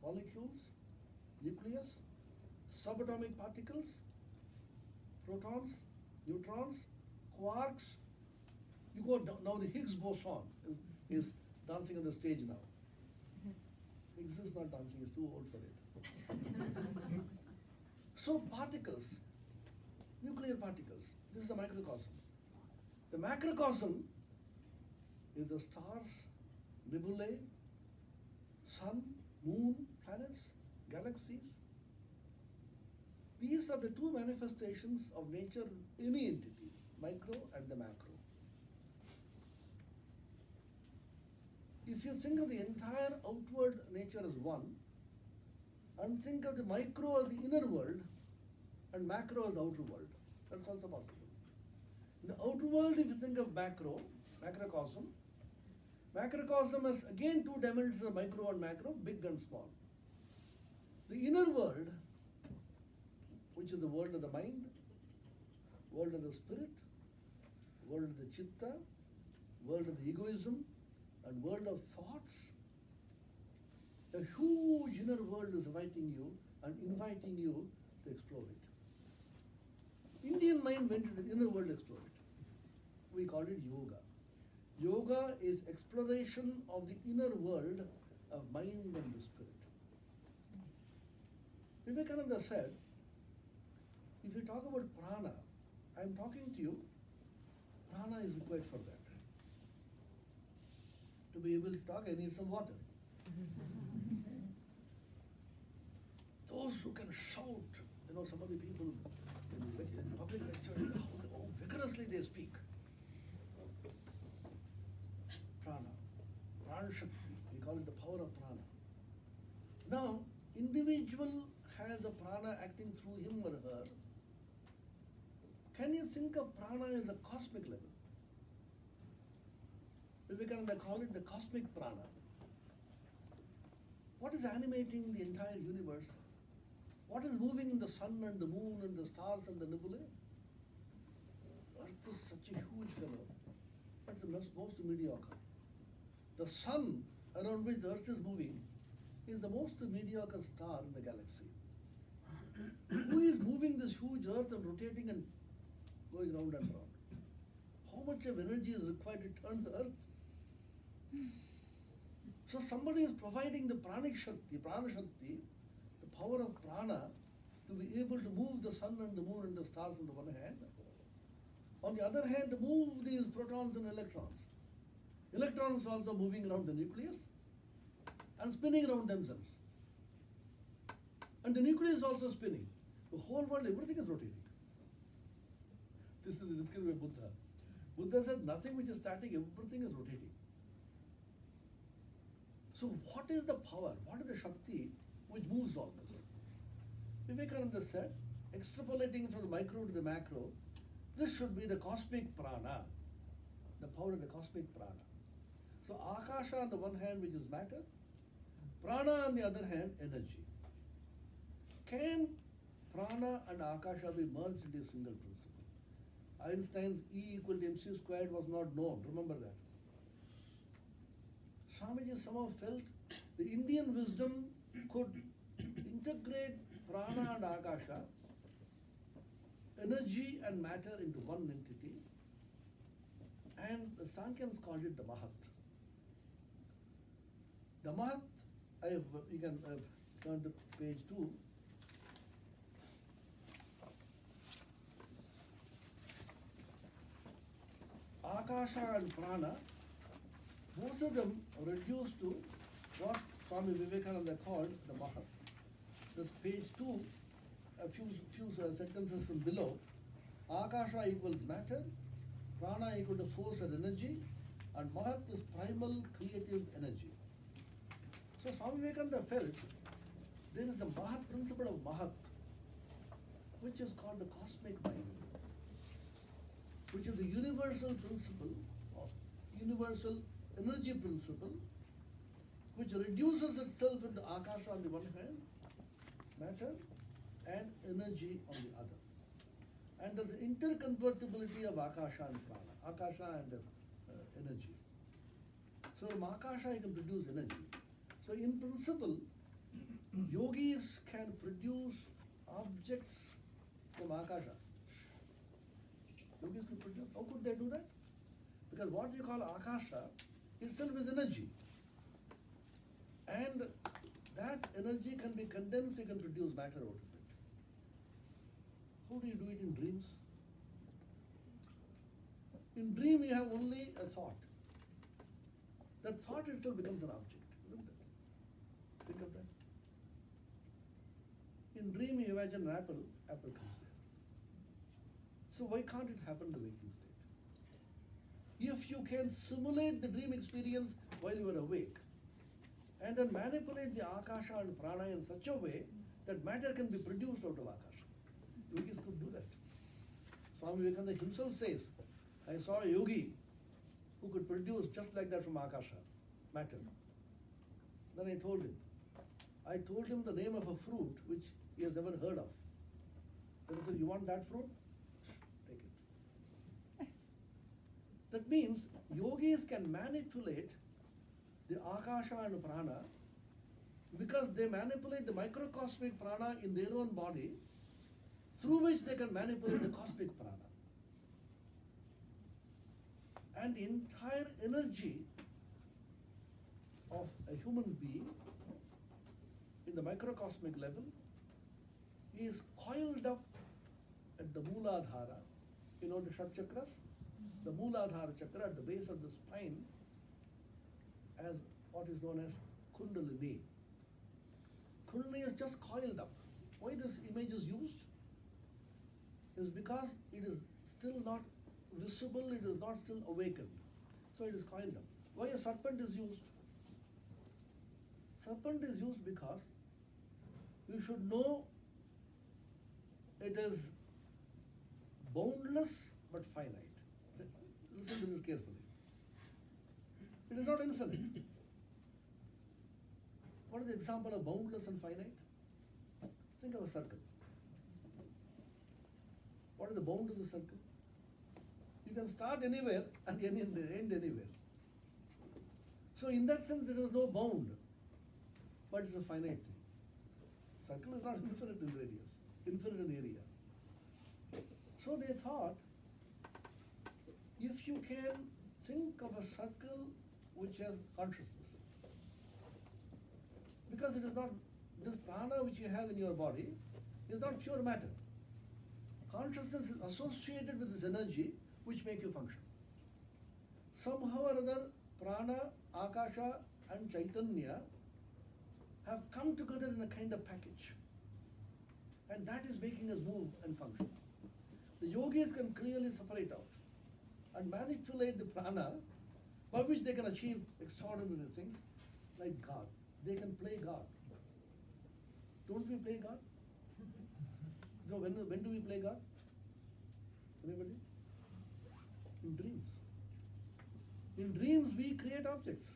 molecules, nucleus, subatomic particles, protons, neutrons, quarks. You go down, now the Higgs boson is dancing on the stage now. Higgs is not dancing, he's too old for it. So particles, nuclear particles, this is the microcosm. The macrocosm is the stars, nebulae, sun, moon, planets, galaxies. These are the two manifestations of nature in any entity, micro and the macro. If you think of the entire outward nature as one, and think of the micro as the inner world, and macro as the outer world, that's also possible. In the outer world, if you think of macrocosm has again two dimensions of micro and macro, big and small. The inner world, which is the world of the mind, world of the spirit, world of the chitta, world of the egoism, and world of thoughts. A huge inner world is inviting you to explore it. Indian mind went to the inner world to explore it. We call it yoga. Yoga is exploration of the inner world of mind and the spirit. Vivekananda said, if you talk about prana, I am talking to you, prana is required for that. To be able to talk, I need some water. Those who can shout, some of the people in public lectures, how vigorously they speak. Prana Shakti, we call it the power of prana. Now, individual has a prana acting through him or her. Can you think of prana as a cosmic level? Vivekananda call it the cosmic prana. What is animating the entire universe? What is moving the sun and the moon and the stars and the nebulae? Earth is such a huge fellow, but the most mediocre. The sun around which the earth is moving is the most mediocre star in the galaxy. Who is moving this huge earth and rotating and going round and round? How much of energy is required to turn the earth? So somebody is providing the prana shakti, the power of prana, to be able to move the sun and the moon and the stars on the one hand. On the other hand, move these protons and electrons. Electrons also moving around the nucleus and spinning around themselves. And the nucleus is also spinning. The whole world, everything is rotating. This is the description of Buddha. Buddha said nothing which is static, everything is rotating. So what is the power? What is the Shakti which moves all this? Vivekananda said, extrapolating from the micro to the macro, this should be the cosmic prana, the power of the cosmic prana. So Akasha on the one hand, which is matter, prana on the other hand, energy. Can prana and Akasha be merged into a single principle? Einstein's E equal to mc squared was not known, remember that. Swamiji somehow felt the Indian wisdom could integrate prana and Akasha, energy and matter into one entity, and the Sankhya's called it the Mahat. The Mahat, you can turn to page 2. Akasha and prana, both of them are reduced to what Swami Vivekananda called the Mahat. This page 2, a few sentences from below. Akasha equals matter, prana equal to force and energy, and Mahat is primal creative energy. So Swami Vivekananda felt there is a Mahat principle of Mahat, which is called the cosmic mind, which is the universal principle of universal energy principle, which reduces itself into Akasha on the one hand, matter and energy on the other. And there's an interconvertibility of Akasha and prana, Akasha and energy. So from Akasha you can produce energy. So in principle, yogis can produce objects from Akasha. Yogis could produce, how could they do that? Because what we call Akasha itself is energy. And that energy can be condensed, you can produce matter out of it. How do you do it in dreams? In dream you have only a thought. That thought itself becomes an object, isn't it? Think of that. In dream you imagine an apple, apple comes there. So why can't it happen in the waking state? If you can simulate the dream experience while you are awake, and then manipulate the Akasha and prana in such a way that matter can be produced out of Akasha. Yogis could do that. Swami Vivekananda himself says, I saw a yogi who could produce just like that from Akasha, matter. Then I told him the name of a fruit which he has never heard of. Then he said, you want that fruit? Take it. That means yogis can manipulate the Akasha and prana because they manipulate the microcosmic prana in their own body, through which they can manipulate the cosmic prana. And the entire energy of a human being in the microcosmic level is coiled up at the Mooladhara. You know the Shat Chakras? The Mooladhara chakra at the base of the spine as what is known as Kundalini. Kundalini is just coiled up. Why this image is used? Is because it is still not visible, it is not still awakened. So it is coiled up. Why a serpent is used? Serpent is used because you should know it is boundless but finite. Listen to this carefully. It is not infinite. What is the example of boundless and finite? Think of a circle. What is the bound of the circle? You can start anywhere and end anywhere. So in that sense, it has no bound, but it's a finite thing. Circle is not infinite in radius, infinite in area. So they thought, if you can think of a circle which has consciousness, because it is not, this prana which you have in your body is not pure matter. Consciousness is associated with this energy which make you function. Somehow or other, prana, akasha and chaitanya have come together in a kind of package. And that is making us move and function. The yogis can clearly separate out and manipulate the prana by which they can achieve extraordinary things like God. They can play God. Don't we play God? You know, when do we play God? Anybody? In dreams. In dreams we create objects.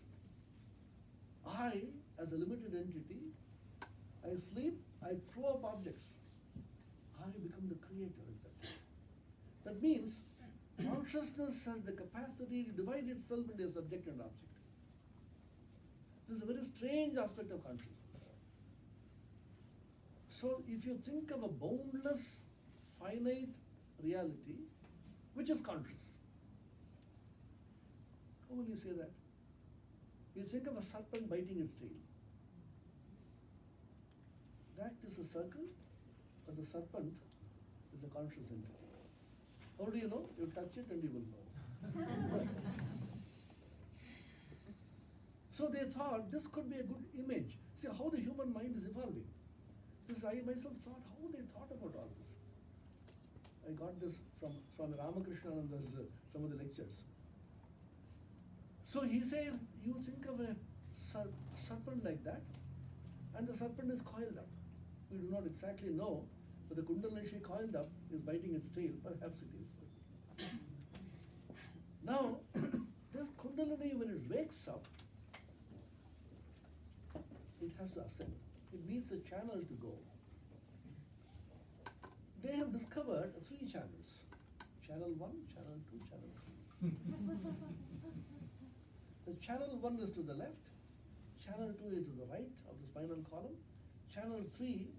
I, as a limited entity, I sleep, I throw up objects. I become the creator of that. That means consciousness has the capacity to divide itself into a subject and object. This is a very strange aspect of consciousness. So if you think of a boundless, finite reality, which is conscious, how will you say that? You think of a serpent biting its tail. That is a circle, but the serpent is a conscious entity. How do you know? You touch it and you will know. So they thought this could be a good image. See how the human mind is evolving. This I myself thought, how they thought about all this. I got this from Ramakrishna-Vivekananda's some of the lectures. So he says, you think of a serpent like that, and the serpent is coiled up. We do not exactly know, but the Kundalini coiled up is biting its tail. Perhaps it is. Now, this Kundalini, when it wakes up, it has to ascend. It needs a channel to go. They have discovered 3 channels. Channel 1, channel 2, channel 3. The channel 1 is to the left, channel 2 is to the right of the spinal column, channel 3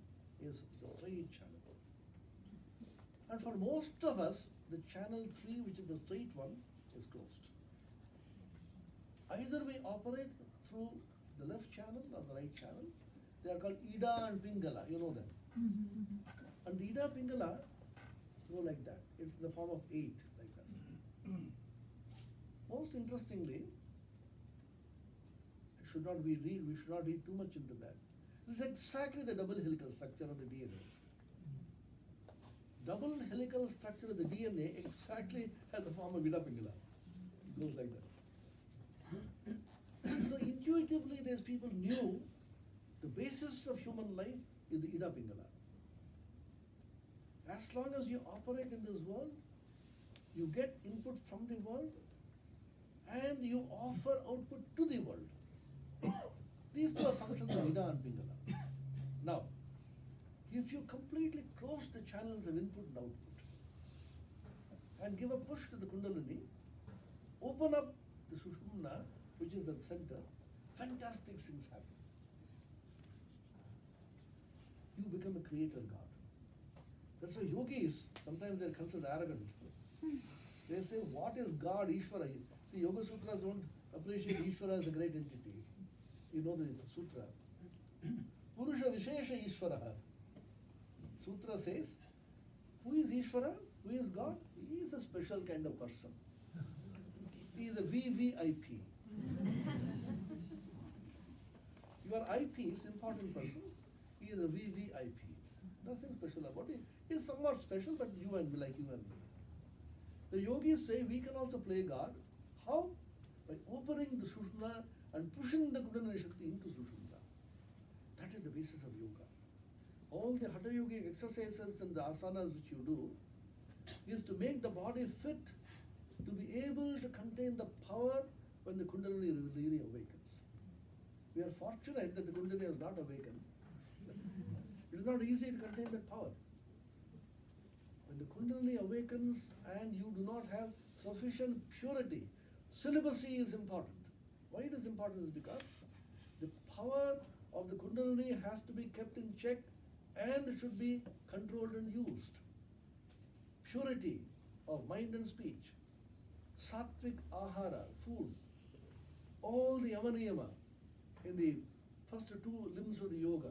is the straight channel. And for most of us, the channel 3, which is the straight one, is closed. Either we operate through the left channel or the right channel. They are called Ida and Pingala, you know them. And the Ida Pingala go like that. It's in the form of 8, like this. Most interestingly, we should not read too much into that. This is exactly the double helical structure of the DNA. Double helical structure of the DNA exactly has the form of Ida Pingala. It goes like that. So intuitively, these people knew the basis of human life is the Ida Pingala. As long as you operate in this world, you get input from the world and you offer output to the world. These two are functions of Ida and Pingala. Now, if you completely close the channels of input and output and give a push to the Kundalini, open up the Sushumna, which is the center, fantastic things happen. You become a creator God. That's why yogis, sometimes they're considered arrogant. They say, what is God, Ishvara? See, Yoga Sutras don't appreciate Ishvara as a great entity. You know the sutra. Purusha Vishesha Ishvara. Sutra says, who is Ishvara? Who is God? He is a special kind of person. He is a VVIP. Your IPs, important persons, he is a VVIP. Nothing special about it. He is somewhat special, but you and me, like you and me. The yogis say we can also play God. How? By opening the Sushumna and pushing the Kundalini Shakti into Sushumna. That is the basis of yoga. All the Hatha Yogic exercises and the asanas which you do is to make the body fit to be able to contain the power when the Kundalini really awakens. We are fortunate that the Kundalini has not awakened. It is not easy to contain that power. When the Kundalini awakens and you do not have sufficient purity, celibacy is important. Why it is important is because the power of the Kundalini has to be kept in check and should be controlled and used. Purity of mind and speech, sattvic ahara, food, all the yamaniyama in the first 2 limbs of the yoga.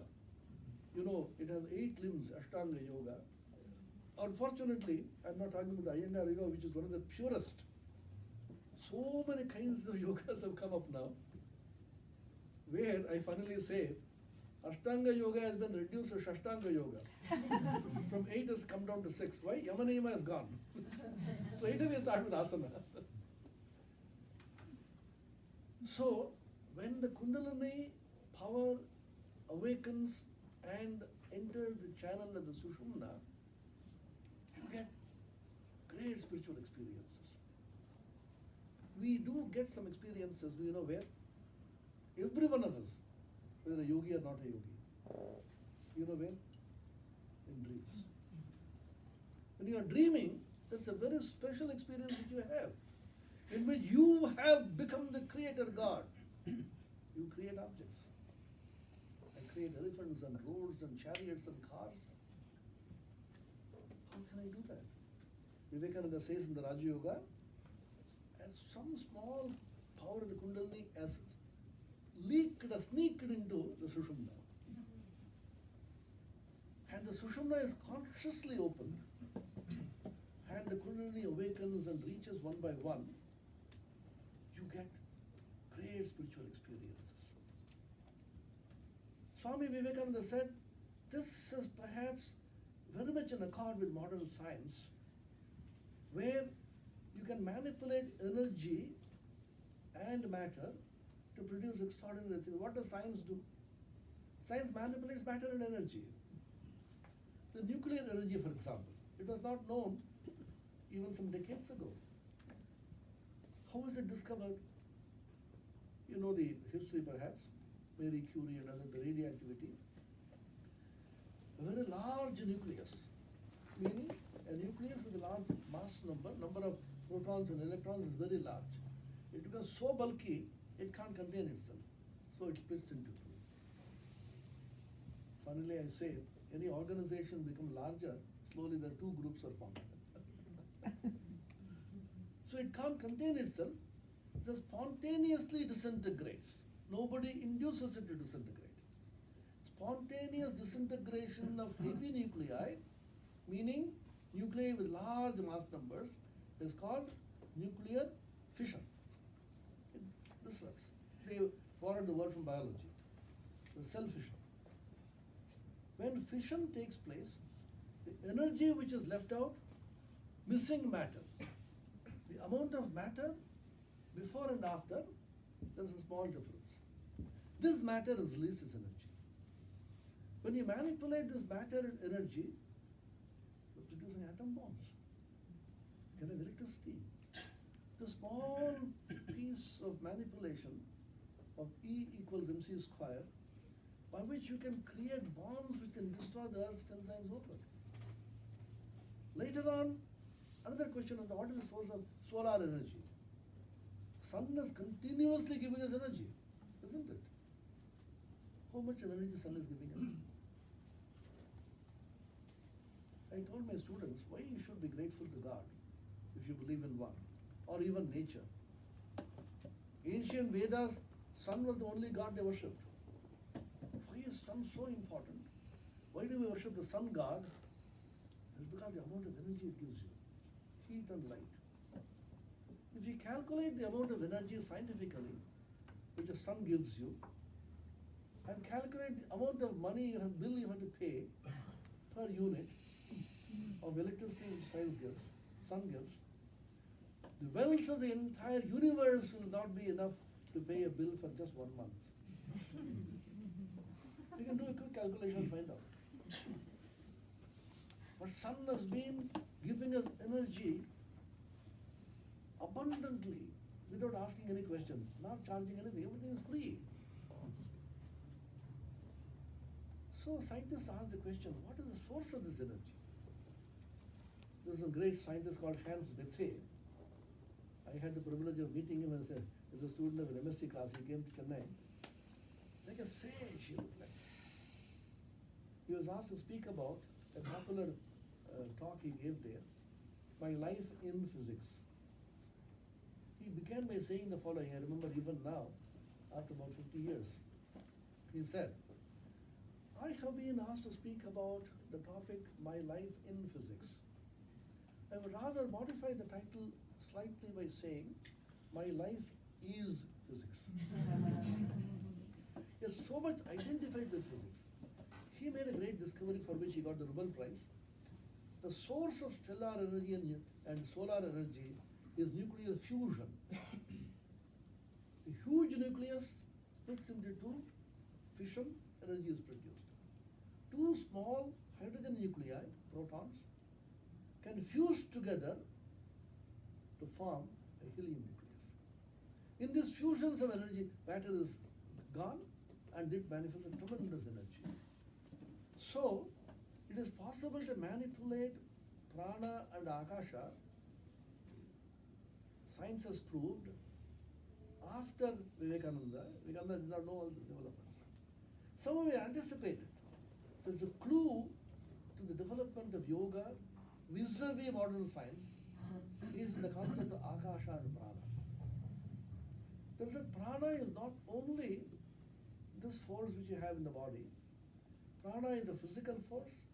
You know, it has 8 limbs, Ashtanga yoga. Unfortunately, I'm not talking about the Iyengar yoga, which is one of the purest. So many kinds of yogas have come up now, where I finally say, Ashtanga yoga has been reduced to Shashtanga yoga. From 8 has come down to 6. Why? Yamaniyama has gone. Straight away start with asana. So, when the Kundalini power awakens and enters the channel of the Sushumna, you get great spiritual experiences. We do get some experiences, do you know where? Every one of us, whether a yogi or not a yogi. You know where? In dreams. When you are dreaming, that's a very special experience that you have, in which you have become the creator God. You create objects. I create elephants and roads and chariots and cars. How can I do that? Vivekananda says in the Raja Yoga, as some small power of the Kundalini has sneaked into the Sushumna. And the Sushumna is consciously opened. And the Kundalini awakens and reaches one by one. You get great spiritual experiences. Swami Vivekananda said, this is perhaps very much in accord with modern science, where you can manipulate energy and matter to produce extraordinary things. What does science do? Science manipulates matter and energy. The nuclear energy, for example, it was not known even some decades ago. How was it discovered? You know the history perhaps, Marie Curie and other, the radioactivity. A very large nucleus, meaning a nucleus with a large mass number of protons and electrons is very large. It becomes so bulky, it can't contain itself. So it splits into 2. Finally, I say, any organization become larger, slowly the 2 groups are formed. So it can't contain itself, It spontaneously disintegrates. Nobody induces it to disintegrate. Spontaneous disintegration of heavy nuclei, meaning nuclei with large mass numbers, is called nuclear fission. It disrupts. They borrowed the word from biology, the cell fission. When fission takes place, the energy which is left out, missing matter, the amount of matter before and after, there is a small difference. This matter is released as energy. When you manipulate this matter and energy, you're producing atom bombs. You get electricity. The small piece of manipulation of E equals mc square, by which you can create bombs which can destroy the Earth 10 times over. Later on, another question is what is the source of solar energy? Sun is continuously giving us energy, isn't it? How much energy sun is giving us? I told my students why you should be grateful to God if you believe in one, or even nature. Ancient Vedas, sun was the only god they worshipped. Why is sun so important? Why do we worship the sun god? It's because the amount of energy it gives you, heat and light. If you calculate the amount of energy scientifically, which the sun gives you, and calculate the amount of money bill you have to pay per unit of electricity which sun gives, the wealth of the entire universe will not be enough to pay a bill for just 1 month. You can do a quick calculation and find out. But sun has been giving us energy abundantly without asking any question, not charging anything, everything is free. So scientists ask the question, what is the source of this energy? There's a great scientist called Hans Bethe. I had the privilege of meeting him as a student of an MSc class. He came to Chennai. Like a sage, he looked like. He was asked to speak about a popular talk he gave there, My Life in Physics. He began by saying the following, I remember even now, after about 50 years. He said, I have been asked to speak about the topic, My Life in Physics. I would rather modify the title slightly by saying, My Life is Physics. He has so much identified with physics. He made a great discovery for which he got the Nobel Prize. The source of stellar energy and solar energy is nuclear fusion. The huge nucleus splits into two, fission, energy is produced. Two small hydrogen nuclei, protons, can fuse together to form a helium nucleus. In this fusion, some energy matter is gone and it manifests a tremendous energy. So, it is possible to manipulate prana and akasha. Science has proved after Vivekananda did not know all these developments. Some of it anticipated. There's a clue to the development of yoga vis-a-vis modern science is in the concept of akasha and prana. There is a prana is not only this force which you have in the body. Prana is a physical force,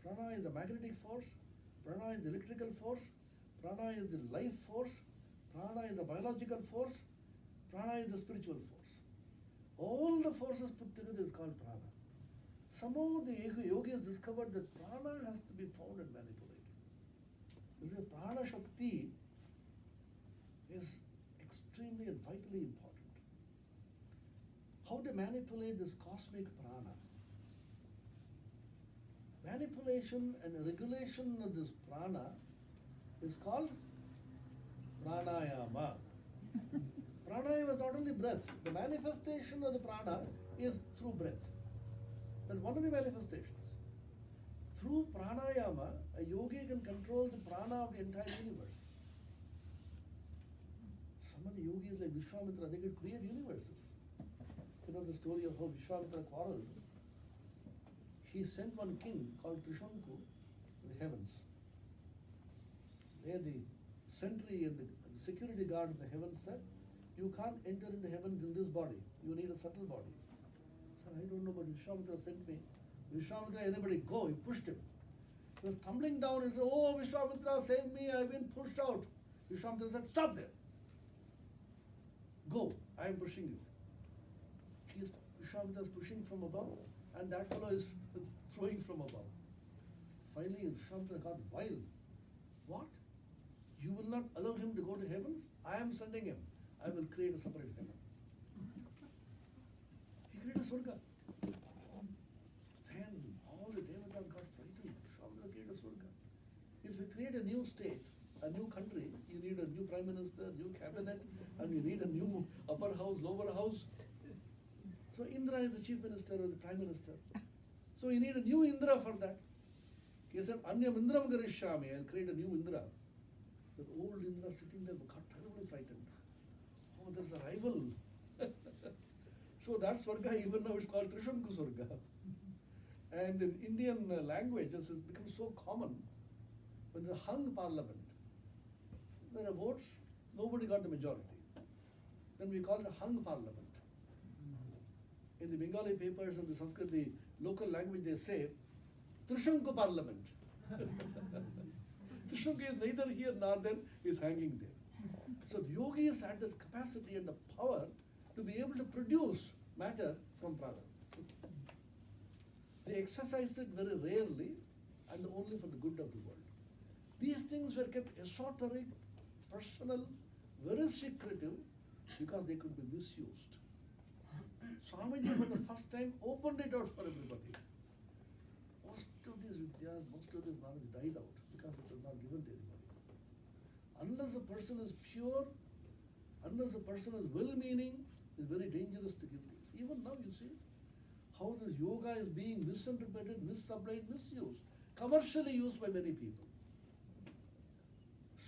prana is a magnetic force, prana is the electrical force, prana is the life force, prana is a biological force, prana is a spiritual force. All the forces put together is called prana. Somehow the yogis discovered that prana has to be found and manipulated. This prana shakti is extremely and vitally important. How to manipulate this cosmic prana? Manipulation and regulation of this prana is called pranayama. Pranayama is not only breath. The manifestation of the prana is through breath. That's one of the manifestations. Through pranayama, a yogi can control the prana of the entire universe. Some of the yogis like Vishwamitra, they could create universes. You know the story of how Vishwamitra quarreled. He sent one king called Trishunku to the heavens. There the sentry and the security guard in the heavens said, you can't enter into heavens in this body. You need a subtle body. So I don't know, but Vishwamitra sent me. Vishwamitra, anybody go? He pushed him. He was tumbling down and said, "Oh, Vishwamitra, save me, I've been pushed out." Vishwamitra said, "Stop there. Go, I am pushing you." Vishwamitra is pushing from above, and that fellow is throwing from above. Finally, Vishwamitra got wild. What? You will not allow him to go to heavens? I am sending him. I will create a separate heaven. He created a Swarga. Then all the devatas got frightened. Vishwamitra created a Swarga. If you create a new state, a new country, you need a new prime minister, new cabinet, and you need a new upper house, lower house. So Indra is the chief minister or the prime minister. So you need a new Indra for that. He said, "Anyam Indram Garishyami," I'll create a new Indra. The old Indra sitting there got terribly frightened. Oh, there's a rival. So that Swarga, even now it's called Trishanku Swarga. And in Indian languages, it's become so common. When the hung parliament, there are votes, nobody got the majority. Then we call it a hung parliament. In the Bengali papers and the Sanskrit, the local language, they say, Trishanku parliament. Trishanku is neither here nor there, is hanging there. So the yogis had this capacity and the power to be able to produce matter from prana. They exercised it very rarely and only for the good of the world. These things were kept esoteric, personal, very secretive, because they could be misused. Swamiji for the first time opened it out for everybody. Most of these vidyas, most of this knowledge died out because it was not given to anybody. Unless a person is pure, unless a person is well-meaning, it's very dangerous to give things. Even now you see how this yoga is being misinterpreted, missupplied, misused, commercially used by many people.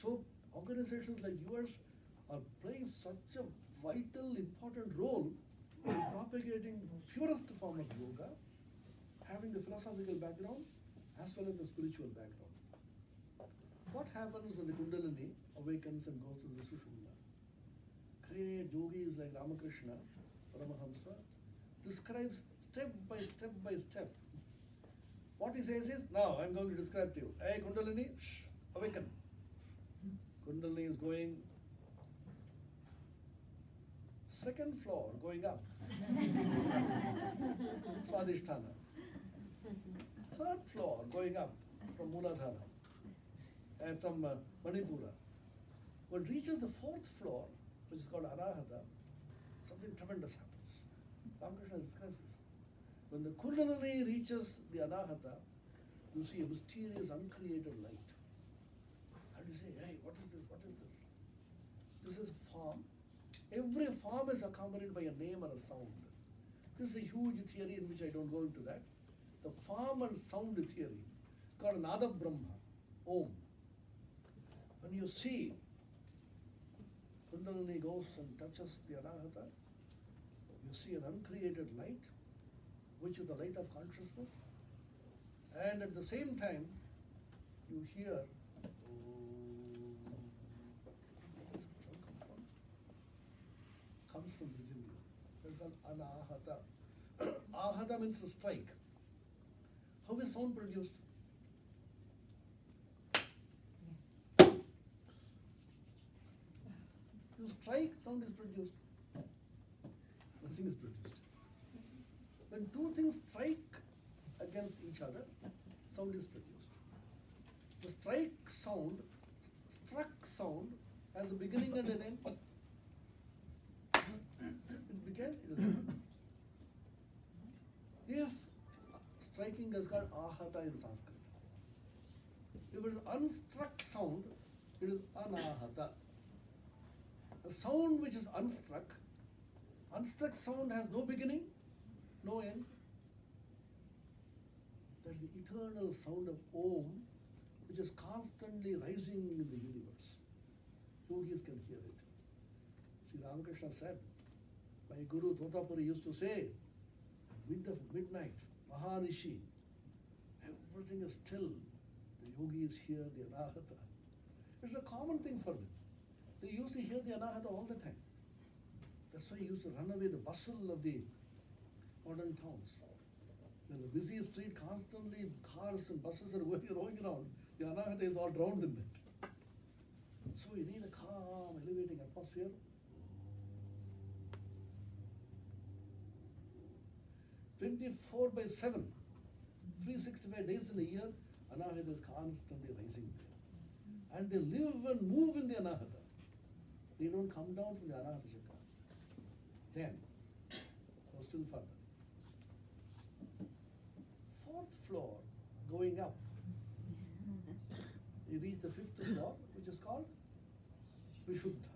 So organizations like yours are playing such a vital, important role in propagating the purest form of yoga, having the philosophical background as well as the spiritual background. What happens when the Kundalini awakens and goes to the Sushumna? Great yogis like Ramakrishna, Paramahamsa, describes step by step by step. What he says is, now I'm going to describe to you. Hey Kundalini, awaken. Kundalini is going second floor, going up. Swadhisthana. Third floor, going up from Mooladhara and from Manipura. When it reaches the fourth floor, which is called Anahata, something tremendous happens. Ramakrishna describes this. When the Kundalini reaches the Anahata, you see a mysterious, uncreated light. And you say, hey, what is this? What is this? This is form. Every form is accompanied by a name or a sound. This is a huge theory in which I don't go into that. The form and sound theory called Nada Brahma, Om. When you see Kundalini goes and touches the Anahata, you see an uncreated light, which is the light of consciousness, and at the same time, you hear comes from within you. That's called Anahata. Ahata means to strike. How is sound produced? You strike, sound is produced. Nothing is produced. When two things strike against each other, sound is produced. The struck sound has a beginning and an end. It began, it is over. If striking is called ahata in Sanskrit. If it is unstruck sound, it is anahata. A sound which is unstruck sound has no beginning, no end. That is the eternal sound of Om, which is constantly rising in the universe. Yogis can hear it. Sri Ramakrishna said, my Guru Totapuri used to say, midnight, Maharishi, everything is still. The yogi is here, the Anahata. It's a common thing for them. They used to hear the Anahata all the time. That's why he used to run away the bustle of the modern towns. When the busy street, constantly cars and buses are rolling around, the anahata is all drowned in that. So you need a calm, elevating atmosphere. 24/7, 365 days in a year, anahata is constantly rising there. And they live and move in the anahata. They don't come down from the anahata chakra. Then, go still further. 4th floor, going up, you reach the 5th floor, which is called Vishuddha,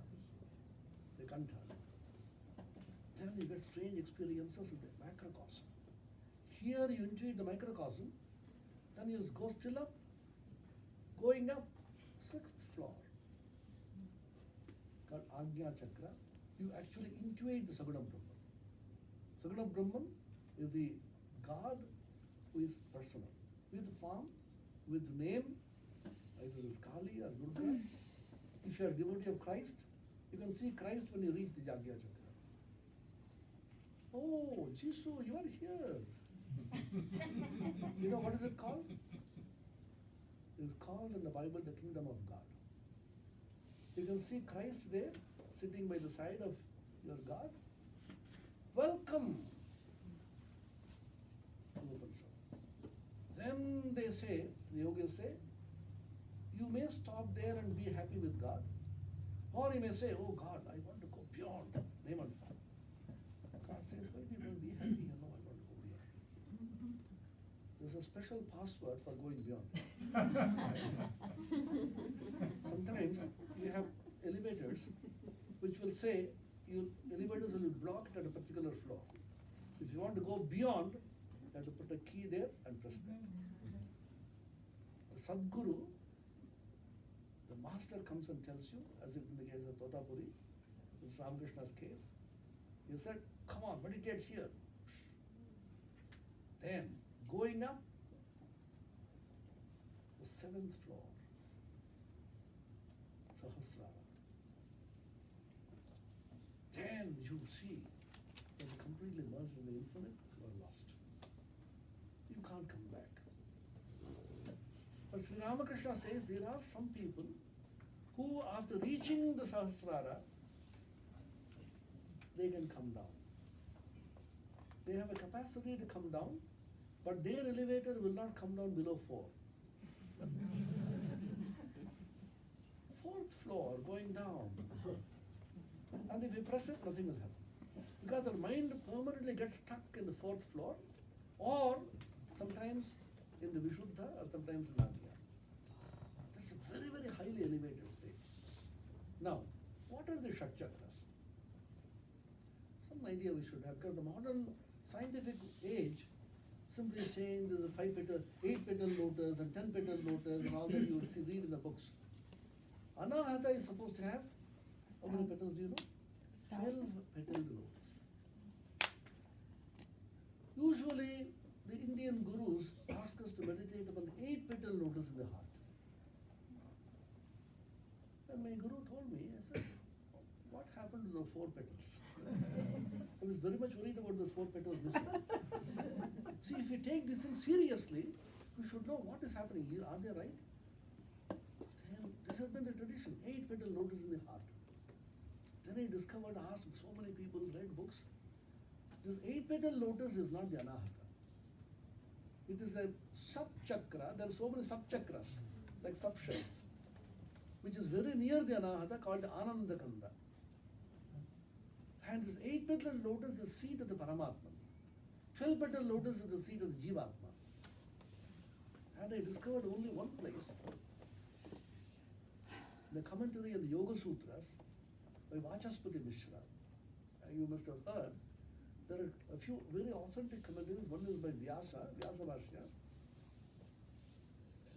the Kantha. Then you get strange experiences in the macrocosm. Here you intuit the microcosm, then you go still up, going up, 6th floor, called Ajna Chakra. You actually intuit the Saguna Brahman. Saguna Brahman is the God who is personal, with form, with name, either it is Kali or Durga. If you are a devotee of Christ, you can see Christ when you reach the Jagya Chakra. Oh, Jisoo, you are here. You know what is it called? It is called in the Bible the kingdom of God. You can see Christ there, sitting by the side of your God. Welcome. Then they say, the yogis say, you may stop there and be happy with God, or you may say, oh God, I want to go beyond name and form. God says, why do you be happy? You know, I want to go beyond. There's a special password for going beyond. Sometimes you have elevators which will say, your elevators will be blocked at a particular floor. If you want to go beyond, you have to put a key there and press that. The Sadguru, the master comes and tells you, as in the case of Totapuri, in Ramakrishna's case, he said, come on, meditate here. Then, going up, the 7th floor, Sahasrara. Then you see that you're completely merged in the infinite, you are lost. You can't come back. But Sri Ramakrishna says there are some people who, after reaching the Sahasrara, they can come down. They have a capacity to come down, but their elevator will not come down below 4. 4th floor, going down. And if you press it, nothing will happen. Because the mind permanently gets stuck in the 4th floor, or sometimes in the Vishuddha, or sometimes in Agya. That's a very, very highly elevated state. Now, what are the Shat Chakras? Some idea we should have, because the modern scientific age simply saying there's a 8-petal lotus and 10-petal lotus and all that you will read in the books. Anahata is supposed to have, how many petals do you know? 12-petal lotus. Usually, the Indian gurus ask us to meditate upon the 8-petal lotus in the heart. And my guru told me, I said, what happened to the 4 petals? I was very much worried about those 4 petals missing. See, if you take this thing seriously, you should know what is happening here. Are they right? Then this has been the tradition, 8-petal lotus in the heart. Then I discovered, asked so many people, read books. This 8-petal lotus is not the anahata. It is a sub-chakra. There are so many sub-chakras, like sub-shells, which is very near the anahata, called the ananda kanda. And this 8-petal lotus is the seat of the Paramatman. 12-petal lotus is the seat of the Jivatma. And I discovered only one place. The commentary of the Yoga Sutras by Vachaspati Mishra. You must have heard. There are a few very authentic commentaries. One is by Vyasa Bhashya.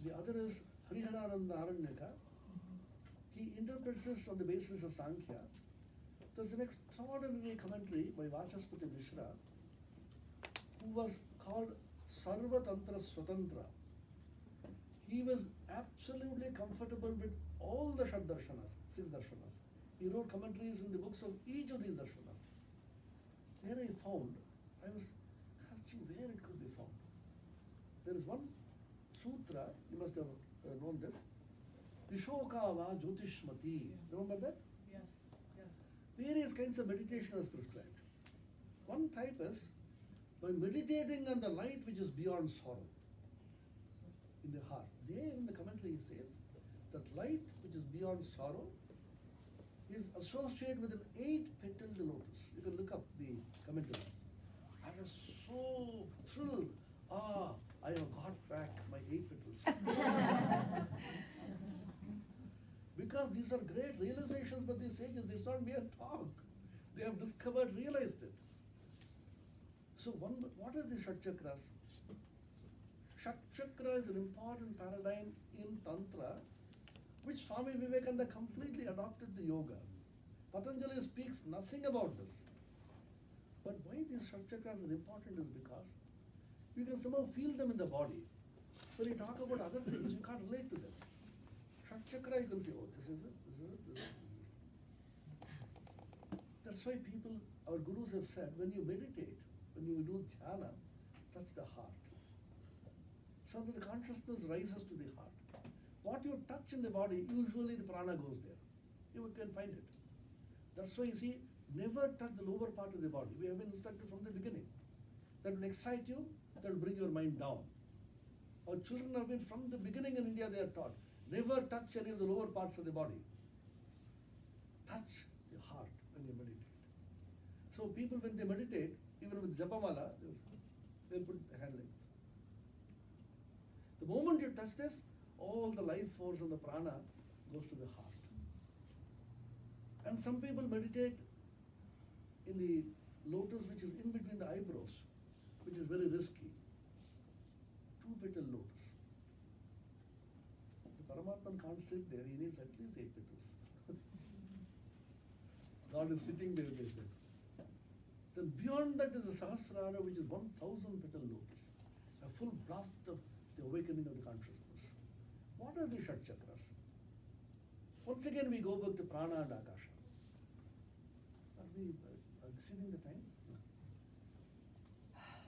The other is Hariharananda Aranyaka. He interprets this on the basis of Sankhya. There's an extraordinary commentary by Vachaspati Mishra, who was called Sarva Tantra Swatantra. He was absolutely comfortable with all the Shad Darshanas, 6 Darshanas. He wrote commentaries in the books of each of these Darshanas. there I was searching where it could be found. There is one sutra, you must have known this, Vishokava Jyotishmati. Remember that?
Yes, yes.
Various kinds of meditation is prescribed. One type is by meditating on the light which is beyond sorrow in the heart. There in the commentary it says that light which is beyond sorrow is associated with an 8-petaled lotus. You can look up the commentary. I was so thrilled. I have got back my 8 petals. Because these are great realizations by these sages. It's not mere talk. They have discovered, realized it. So what are the Shat Chakras? Shat Chakra is an important paradigm in Tantra, which Swami Vivekananda completely adopted the yoga. Patanjali speaks nothing about this. But why these Shat Chakras are important is because you can somehow feel them in the body. When you talk about other things, you can't relate to them. Shat Chakra, you can say, oh, this is it, this is it, this is it. That's why our gurus have said, when you meditate, when you do dhyana, touch the heart. So that the consciousness rises to the heart. What you touch in the body, usually the prana goes there. You can find it. That's why you see, never touch the lower part of the body. We have been instructed from the beginning. That will excite you, that will bring your mind down. Our children have been, from the beginning in India, they are taught, never touch any of the lower parts of the body. Touch the heart when you meditate. So people, when they meditate, even with japamala, they'll put the hand like this. The moment you touch this, all the life force and the prana goes to the heart. And some people meditate in the lotus which is in between the eyebrows, which is very risky. 2-petal lotus. The Paramatman can't sit there, he needs at least 8 petals. God is sitting there, they say. Then beyond that is the Sahasrara, which is 1,000-petal lotus. A full blast of the awakening of the consciousness. What are the Shat Chakras? Once again we go back to prana and akasha. Are we exceeding the time? No.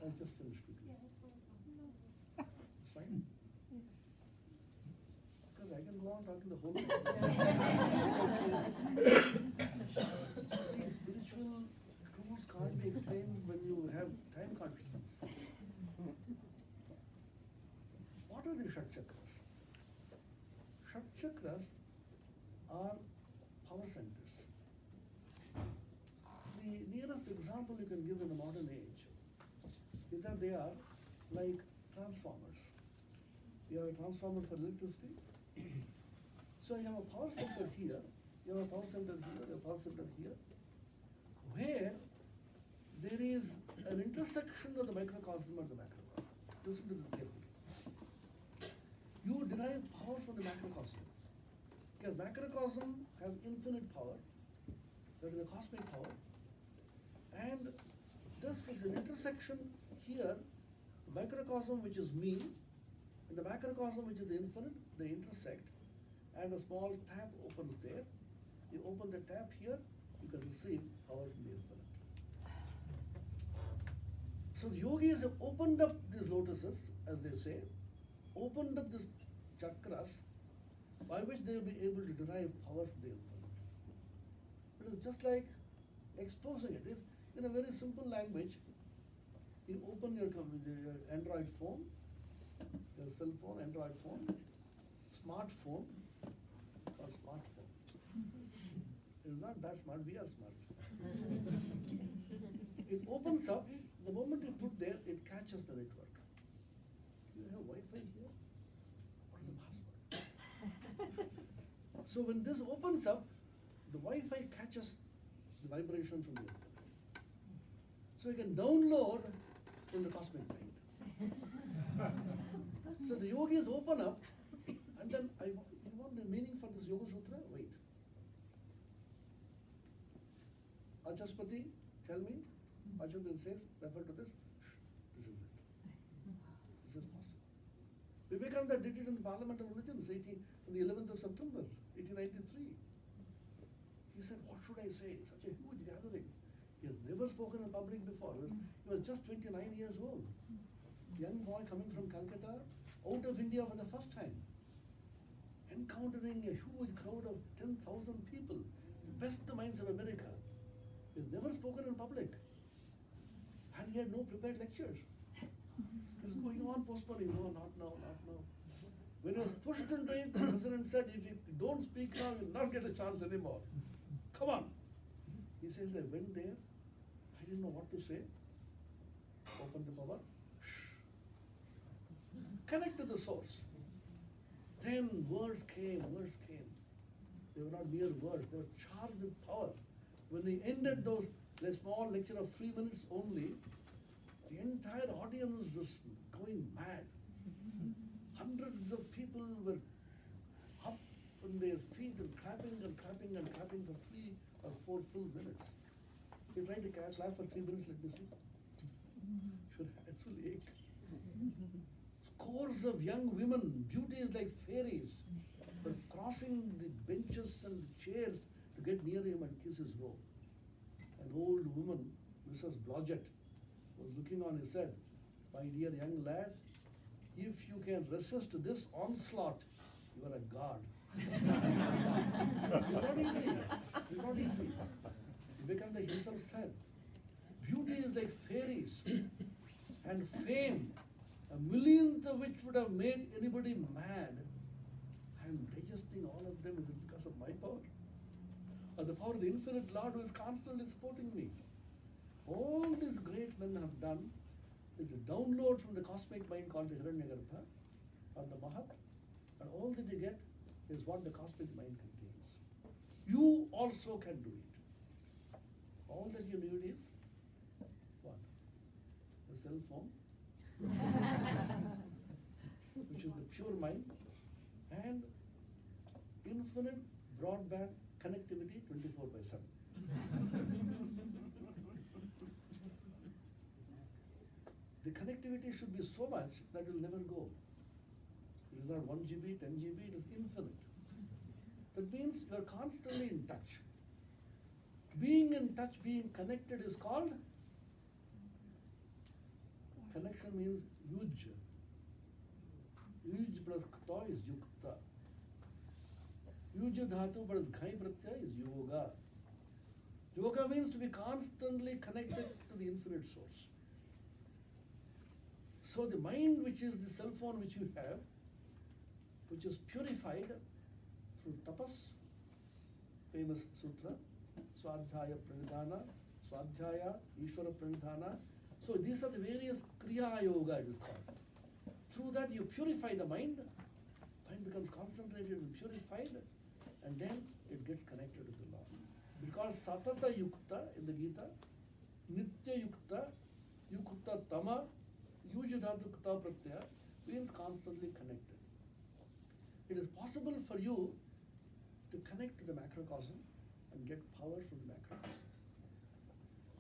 I'll just finish quickly. It's fine. Because I can go on talking the whole time. See, spiritual rules can't be explained when you have time consciousness. What are the Shat Chakras? Shat Chakras are power centers. The nearest example you can give in the modern age is that they are like transformers. You have a transformer for electricity. So you have a power center here, you have a power center here, you have a power center here, where there is an intersection of the microcosm and the macrocosm. Listen to this carefully. You derive power from the macrocosm. Because macrocosm has infinite power, that is the cosmic power, and this is an intersection here, the microcosm which is me, and the macrocosm which is the infinite, they intersect, and a small tap opens there. You open the tap here, you can receive power from the infinite. So the yogis have opened up these lotuses, as they say, opened up these chakras, by which they will be able to derive power from the infinite. It is just like exposing it. If, in a very simple language, you open your Android phone, your cell phone, Android phone, smartphone, or smartphone. It is not that smart, we are smart. It opens up, the moment you put there, it catches the network. You have Wi-Fi here? What is the password? So when this opens up, the Wi-Fi catches the vibration from the infinite. So you can download from the cosmic mind. So the yogis open up, and then you want the meaning for this Yoga Sutra? Wait. Achaspati, tell me. Achaspati says, refer to this. This is it. This is possible. Vivekananda did it in the Parliament of Religions, on the 11th of September, 1893. He said, what should I say? Such a huge gathering. He has never spoken in public before. He was just 29 years old. Young boy coming from Calcutta, out of India for the first time, encountering a huge crowd of 10,000 people, the best minds of America. He has never spoken in public. And he had no prepared lectures. He was going on postponing, no, not now, not now. When he was pushed into it, the president said, if you don't speak now, you'll not get a chance anymore. Come on. He says, I went there, I didn't know what to say. Open the power. Connect to the source. Then words came, words came. They were not mere words, they were charged with power. When he ended a small lecture of 3 minutes only, the entire audience was going mad. Hundreds of people were up on their feet and clapping and clapping and clapping for 3 or 4 full minutes. They tried to clap for 3 minutes, let me see. Your hands will ache. Scores of young women, beauties like fairies, were crossing the benches and chairs to get near him and kiss his robe. An old woman, Mrs. Blodgett, was looking on his head. My dear young lad, if you can resist this onslaught, you are a god. It's not easy. It's not easy. Vivekananda himself said, beauty is like fairies, and fame, a millionth of which would have made anybody mad. I am digesting all of them. Is it because of my power? Or the power of the infinite Lord who is constantly supporting me? All these great men have done is a download from the cosmic mind called the Hiranyagarbha or the Mahat, and all that you get is what the cosmic mind contains. You also can do it. All that you need is what? The cell phone, which is the pure mind, and infinite broadband connectivity 24/7. The connectivity should be so much that it will never go. It is not 1 GB, 10 GB, it is infinite. That means you are constantly in touch. Being in touch, being connected is called connection means yuj. Yuj plus kta is yukta. Yuj dhatu plus ghai pratyaya is yoga. Yoga means to be constantly connected to the infinite source. So the mind, which is the cell phone which you have, which is purified through tapas, famous sutra, Swadhyaya Pranidhana, Swadhyaya Ishvara Pranidhana. So these are the various Kriya Yoga, it is called. Through that you purify the mind becomes concentrated and purified, and then it gets connected to the Lord. Because Satata Yukta in the Gita, Nitya Yukta, Yukta Tama, Yujadhatu Kta Pratyaya means constantly connected. It is possible for you to connect to the macrocosm and get power from the macrocosm.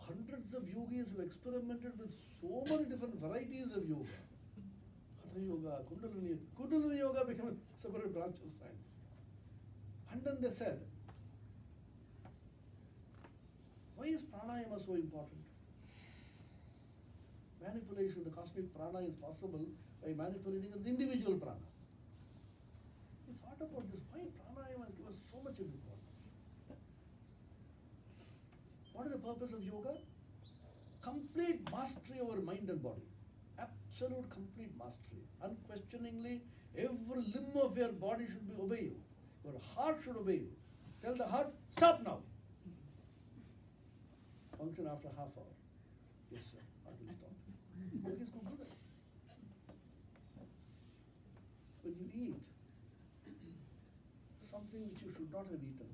Hundreds of yogis have experimented with so many different varieties of yoga. Hatha yoga, Kundalini yoga became a separate branch of science. And then they said, why is pranayama so important? Manipulation of the cosmic prana is possible by manipulating the individual prana. We thought about this. Why pranayama has given so much importance? What is the purpose of yoga? Complete mastery over mind and body. Absolute complete mastery. Unquestioningly, every limb of your body should obey you. Your heart should obey you. Tell the heart, stop now. Function after half hour. Yes, sir. Heart will stop. Yogis could do that. When you eat something which you should not have eaten,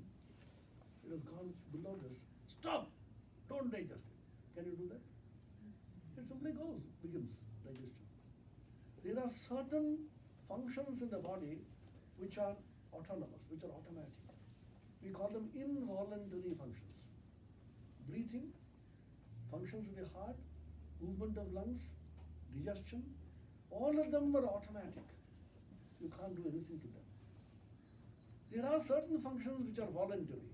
it has gone below this. Stop! Don't digest it. Can you do that? It simply begins digestion. There are certain functions in the body which are autonomous, which are automatic. We call them involuntary functions. Breathing, functions of the heart, movement of lungs, digestion, all of them are automatic. You can't do anything to them. There are certain functions which are voluntary,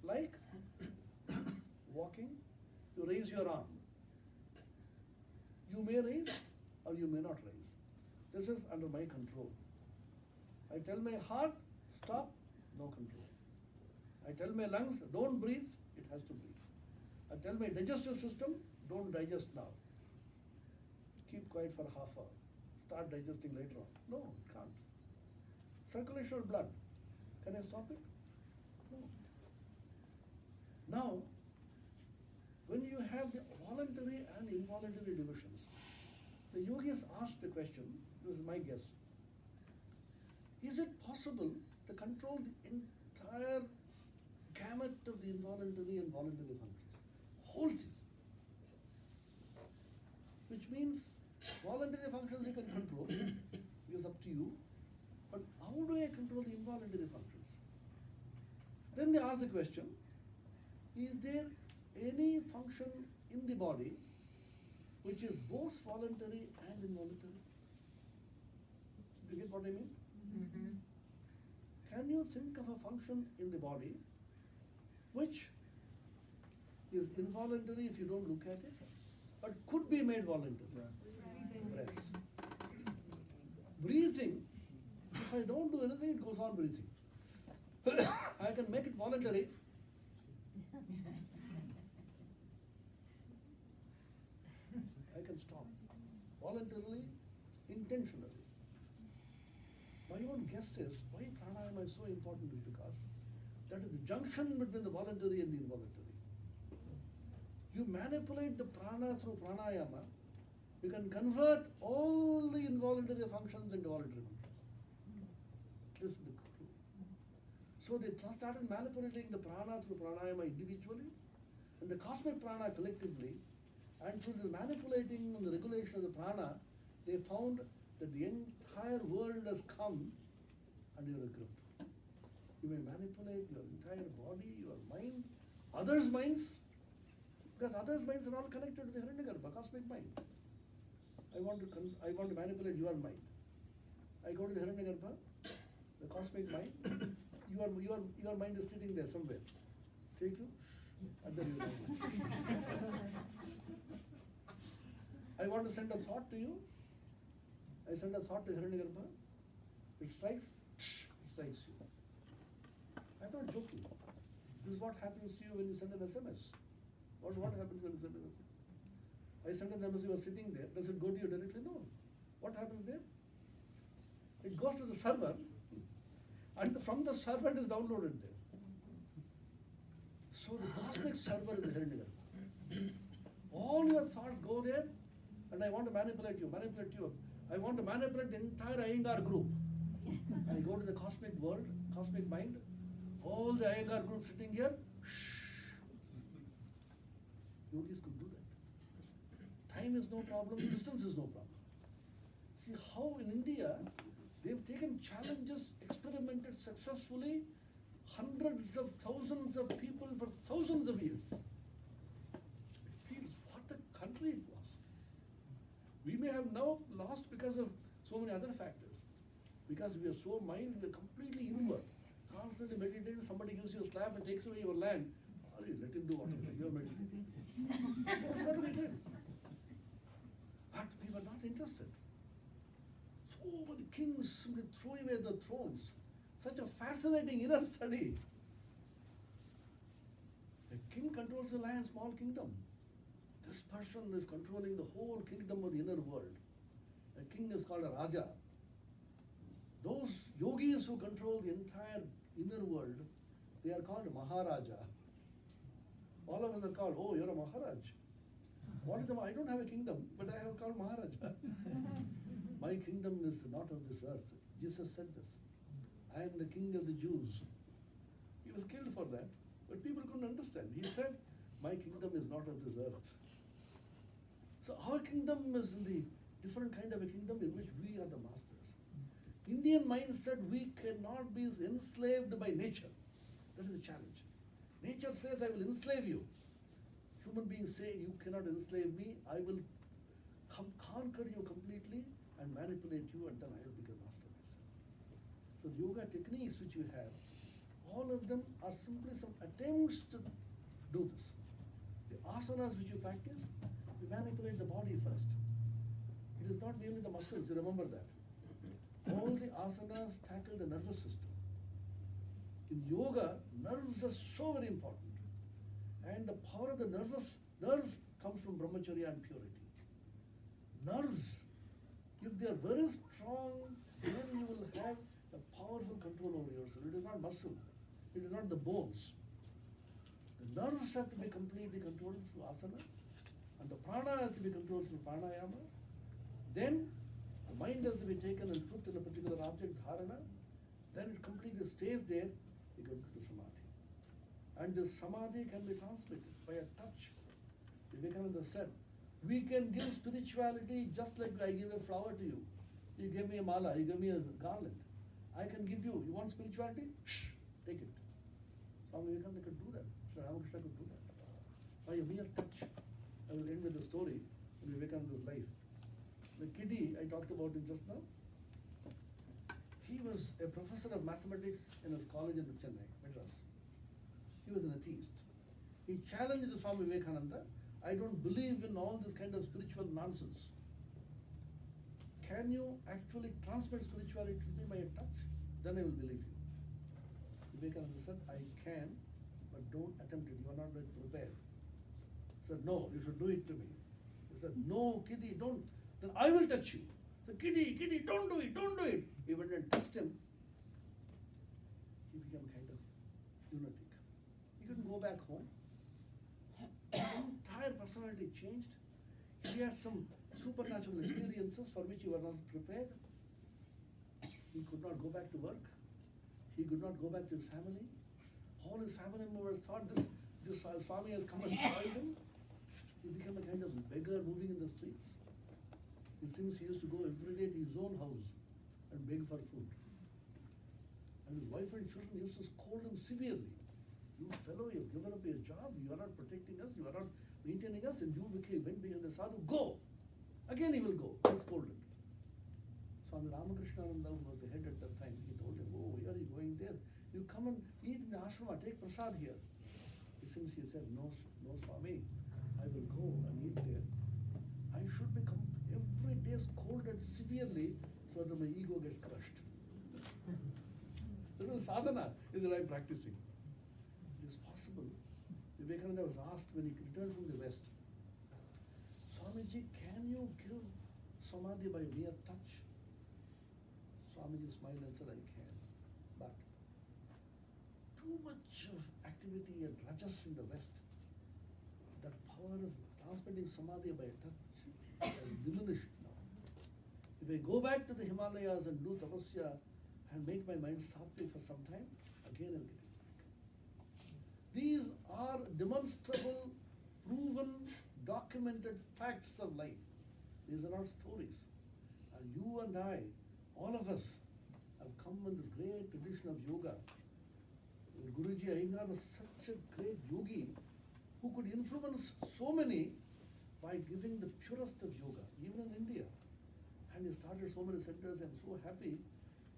like walking, You raise your arm. You may raise or you may not raise. This is under my control. I tell my heart, stop, no control. I tell my lungs, don't breathe, it has to breathe. I tell my digestive system, don't digest now. Keep quiet for half hour. Start digesting later on. No, it can't. Circulation of blood. Can I stop it? No. Now, when you have the voluntary and involuntary divisions, the yogis asked the question, this is my guess, is it possible to control the entire gamut of the involuntary and voluntary functions? Whole thing. Which means voluntary functions you can control, it's up to you, but how do I control the involuntary functions? Then they ask the question, is there any function in the body which is both voluntary and involuntary? Do you get what I mean?
Mm-hmm.
Can you think of a function in the body which is involuntary if you don't look at it, but could be made voluntary? Breath. Breathing, if I don't do anything, it goes on breathing. I can make it voluntary. I can stop. Voluntarily, intentionally. My own guess is why pranayama is so important is because that is the junction between the voluntary and the involuntary. You manipulate the prana through pranayama, you can convert all the involuntary functions into voluntary functions. This is the clue. So they started manipulating the prana through pranayama individually and the cosmic prana collectively, and through the manipulating and the regulation of the prana, they found that the entire world has come under your grip. You may manipulate your entire body, your mind, others' minds, because others' minds are all connected to the Hiranyagarbha, cosmic mind. I want to manipulate your mind. I go to the Hiranyagarbha, the cosmic mind. Your mind is sitting there somewhere. Take you, and then you I want to send a thought to you. I send a thought to Hiranyagarbha. It strikes you. I'm not joking. This is what happens to you when you send an SMS. What happens when you send an SMS? I send an SMS, you are sitting there. Does it go to you directly? No. What happens there? It goes to the server, and from the server it is downloaded there. So the cosmic server is the Hiranyagarbha. All your thoughts go there, and I want to manipulate you. I want to manipulate the entire Iyengar group. I go to the cosmic world, cosmic mind, all the Iyengar group sitting here. Yogis could do that. Time is no problem, distance is no problem. See how in India, they've taken challenges, experimented successfully, hundreds of thousands of people for thousands of years. It feels what a country it was. We may have now lost because of so many other factors. Because we are so mind, we are completely inward. Constantly meditating, somebody gives you a slap and takes away your land. Let him do whatever, you are meditating. That's what we did. But we were not interested. So many kings simply throw away the thrones. Such a fascinating inner study. A king controls a land, small kingdom. This person is controlling the whole kingdom of the inner world. A king is called a Raja. Those yogis who control the entire inner world, they are called Maharaja. All of us are called, oh, you're a Maharaj. What is I don't have a kingdom, but I have called Maharaja. My kingdom is not of this earth. Jesus said this. I am the king of the Jews. He was killed for that, but people couldn't understand. He said, my kingdom is not of this earth. So our kingdom is in the different kind of a kingdom in which we are the masters. Indian mindset, we cannot be enslaved by nature. That is the challenge. Nature says, I will enslave you. Human beings say, you cannot enslave me. I will conquer you completely and manipulate you until I will become master myself. So the yoga techniques which you have, all of them are simply some attempts to do this. The The asanas which you practice, you manipulate the body first. It is not merely the muscles, you remember that. All the asanas tackle the nervous system. In yoga, nerves are so very important. And the power of the nerves comes from brahmacharya and purity. Nerves, if they are very strong, then you will have a powerful control over yourself. It is not muscle, it is not the bones. The nerves have to be completely controlled through asana, and the prana has to be controlled through pranayama. Then the mind has to be taken and put in a particular object, dharana. Then it completely stays there, you go to the samadhi. And this samadhi can be transmitted by a touch. Vivekananda said, we can give spirituality just like I give a flower to you. You gave me a mala, you gave me a garland. I can give you want spirituality? Shh, take it. Swami Vivekananda could do that. Sri Ramakrishna could do that. By a mere touch. I will end with a story in Vivekananda's life. The kiddie I talked about him just now, he was a professor of mathematics in his college in Chennai, Madras. He was an atheist. He challenged Swami Vivekananda, I don't believe in all this kind of spiritual nonsense. Can you actually transmit spirituality to me by a touch? Then I will believe you. Vivekananda said, I can, but don't attempt it. You are not very prepared. He said, no, you should do it to me. He said, no, kiddie, don't. Then I will touch you. The kiddie, don't do it, don't do it. He went and touched him. He became kind of lunatic. He couldn't go back home. His entire personality changed. He had some supernatural experiences for which he was not prepared. He could not go back to work. He could not go back to his family. All his family members thought this Swami has come and spoiled him. He became a kind of beggar moving in the streets. It seems he used to go every day to his own house and beg for food. And his wife and children used to scold him severely. You fellow, you've given up your job, you are not protecting us, you are not maintaining us, and you went behind the sadhu, go! Again he will go, he's scolded. Swami Ramakrishna-Order was the head at that time. He told him, oh, where are you going there? You come and eat in the ashrama, take prasad here. Since he said, no, Swami, I will go and eat there. I should become every day scolded severely so that my ego gets crushed. This is sadhana, is that I'm practicing. It is possible. Vivekananda was asked when he returned from the West, Swamiji, can you give samadhi by mere touch? Swamiji smiled and said, I can. But too much of activity and rajas in the West, that power of transmitting samadhi by touch has diminished now. If I go back to the Himalayas and do tapasya and make my mind sattvic for some time, again I'll get it back. These are demonstrable, proven, documented facts of life. These are not stories. And you and I, all of us, have come in this great tradition of yoga. Guruji Iyengar was such a great yogi who could influence so many by giving the purest of yoga, even in India. And he started so many centers. I'm so happy.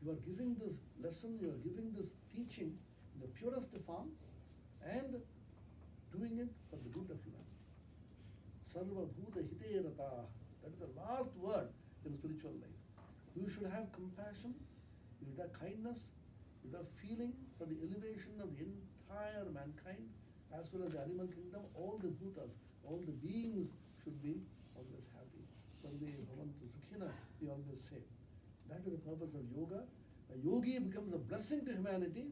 You are giving this lesson, you are giving this teaching in the purest form and doing it for the good of humanity. Sarva bhuta hite rata. That is the last word in spiritual life. You should have compassion, you should have kindness, you should have feeling for the elevation of the entire mankind as well as the animal kingdom. All the bhutas, all the beings should be always happy. Sarve bhavantu sukhina, we always say. That is the purpose of yoga. A yogi becomes a blessing to humanity.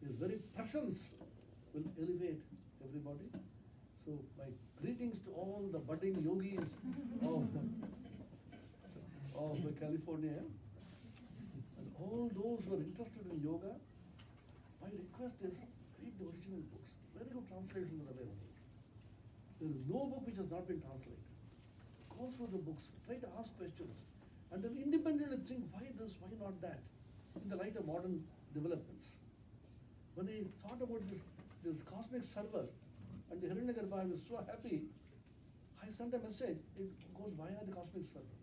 His very presence will elevate everybody. So my greetings to all the budding yogis of California and all those who are interested in yoga. My request is read the original books. Very good translations are available. There is no book which has not been translated. Go through the books, try to ask questions, and then independently think, why this, why not that, in the light of modern developments. When I thought about this cosmic server and the Hiranyagarbha, I was so happy. I sent a message, it goes via the cosmic server.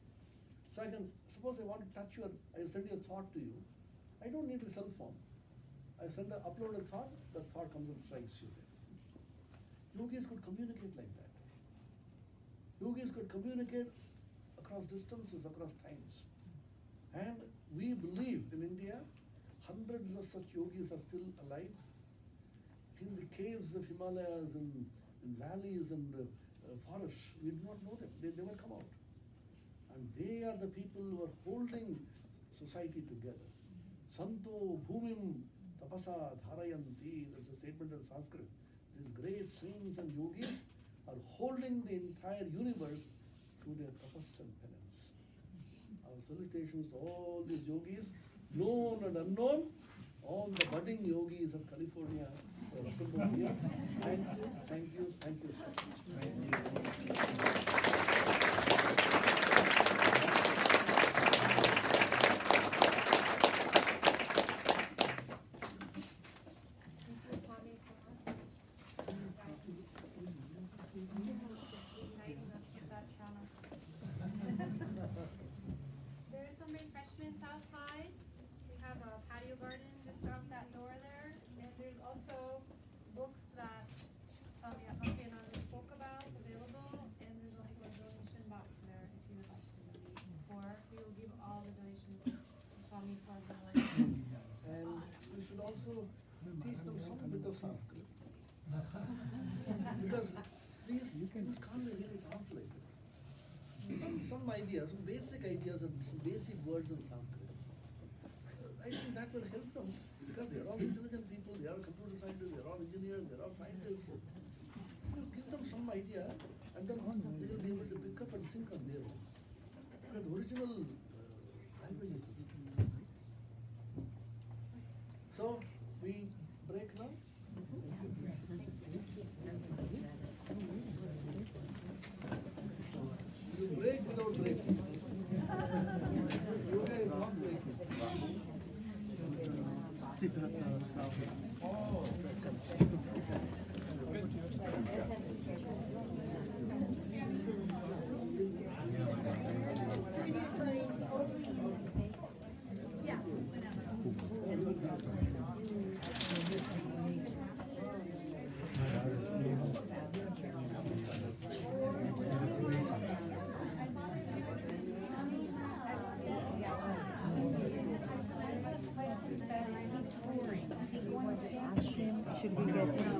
So I can, suppose I want to touch I send you a thought to you. I don't need a cell phone. I upload a thought, the thought comes and strikes you there. Yogis could communicate like that. Yogis could communicate across distances, across times. And we believe in India, hundreds of such yogis are still alive in the caves of Himalayas and in valleys and forests. We do not know them. They never come out. And they are the people who are holding society together. Santo bhumim tapasa dharayanti. That's a statement in Sanskrit. These great saints and yogis are holding the entire universe through their tapas and penance. Our salutations to all these yogis, known and unknown, all the budding yogis of California who are assembled here. Thank you, thank you, thank you so much. Thank you.
There's some refreshments outside. We have a patio garden just off that door there. And there's also books that Swami Atmapriyananda spoke about available. And there's also a donation box there if you would like to donate. Or we will give all the donations to Swami for the
And we should also teach them some bit of Sanskrit. Because these things can't be really translated. Some ideas, some basic ideas and some basic words in Sanskrit. I think that will help them because they are all intelligent people, they are computer scientists, they are all engineers, they are all scientists. Give them some idea and then they will be able to pick up and think on their own. Because the original language is this. So, we break now? You break without breaking. Yoga is not breaking.
Should we get him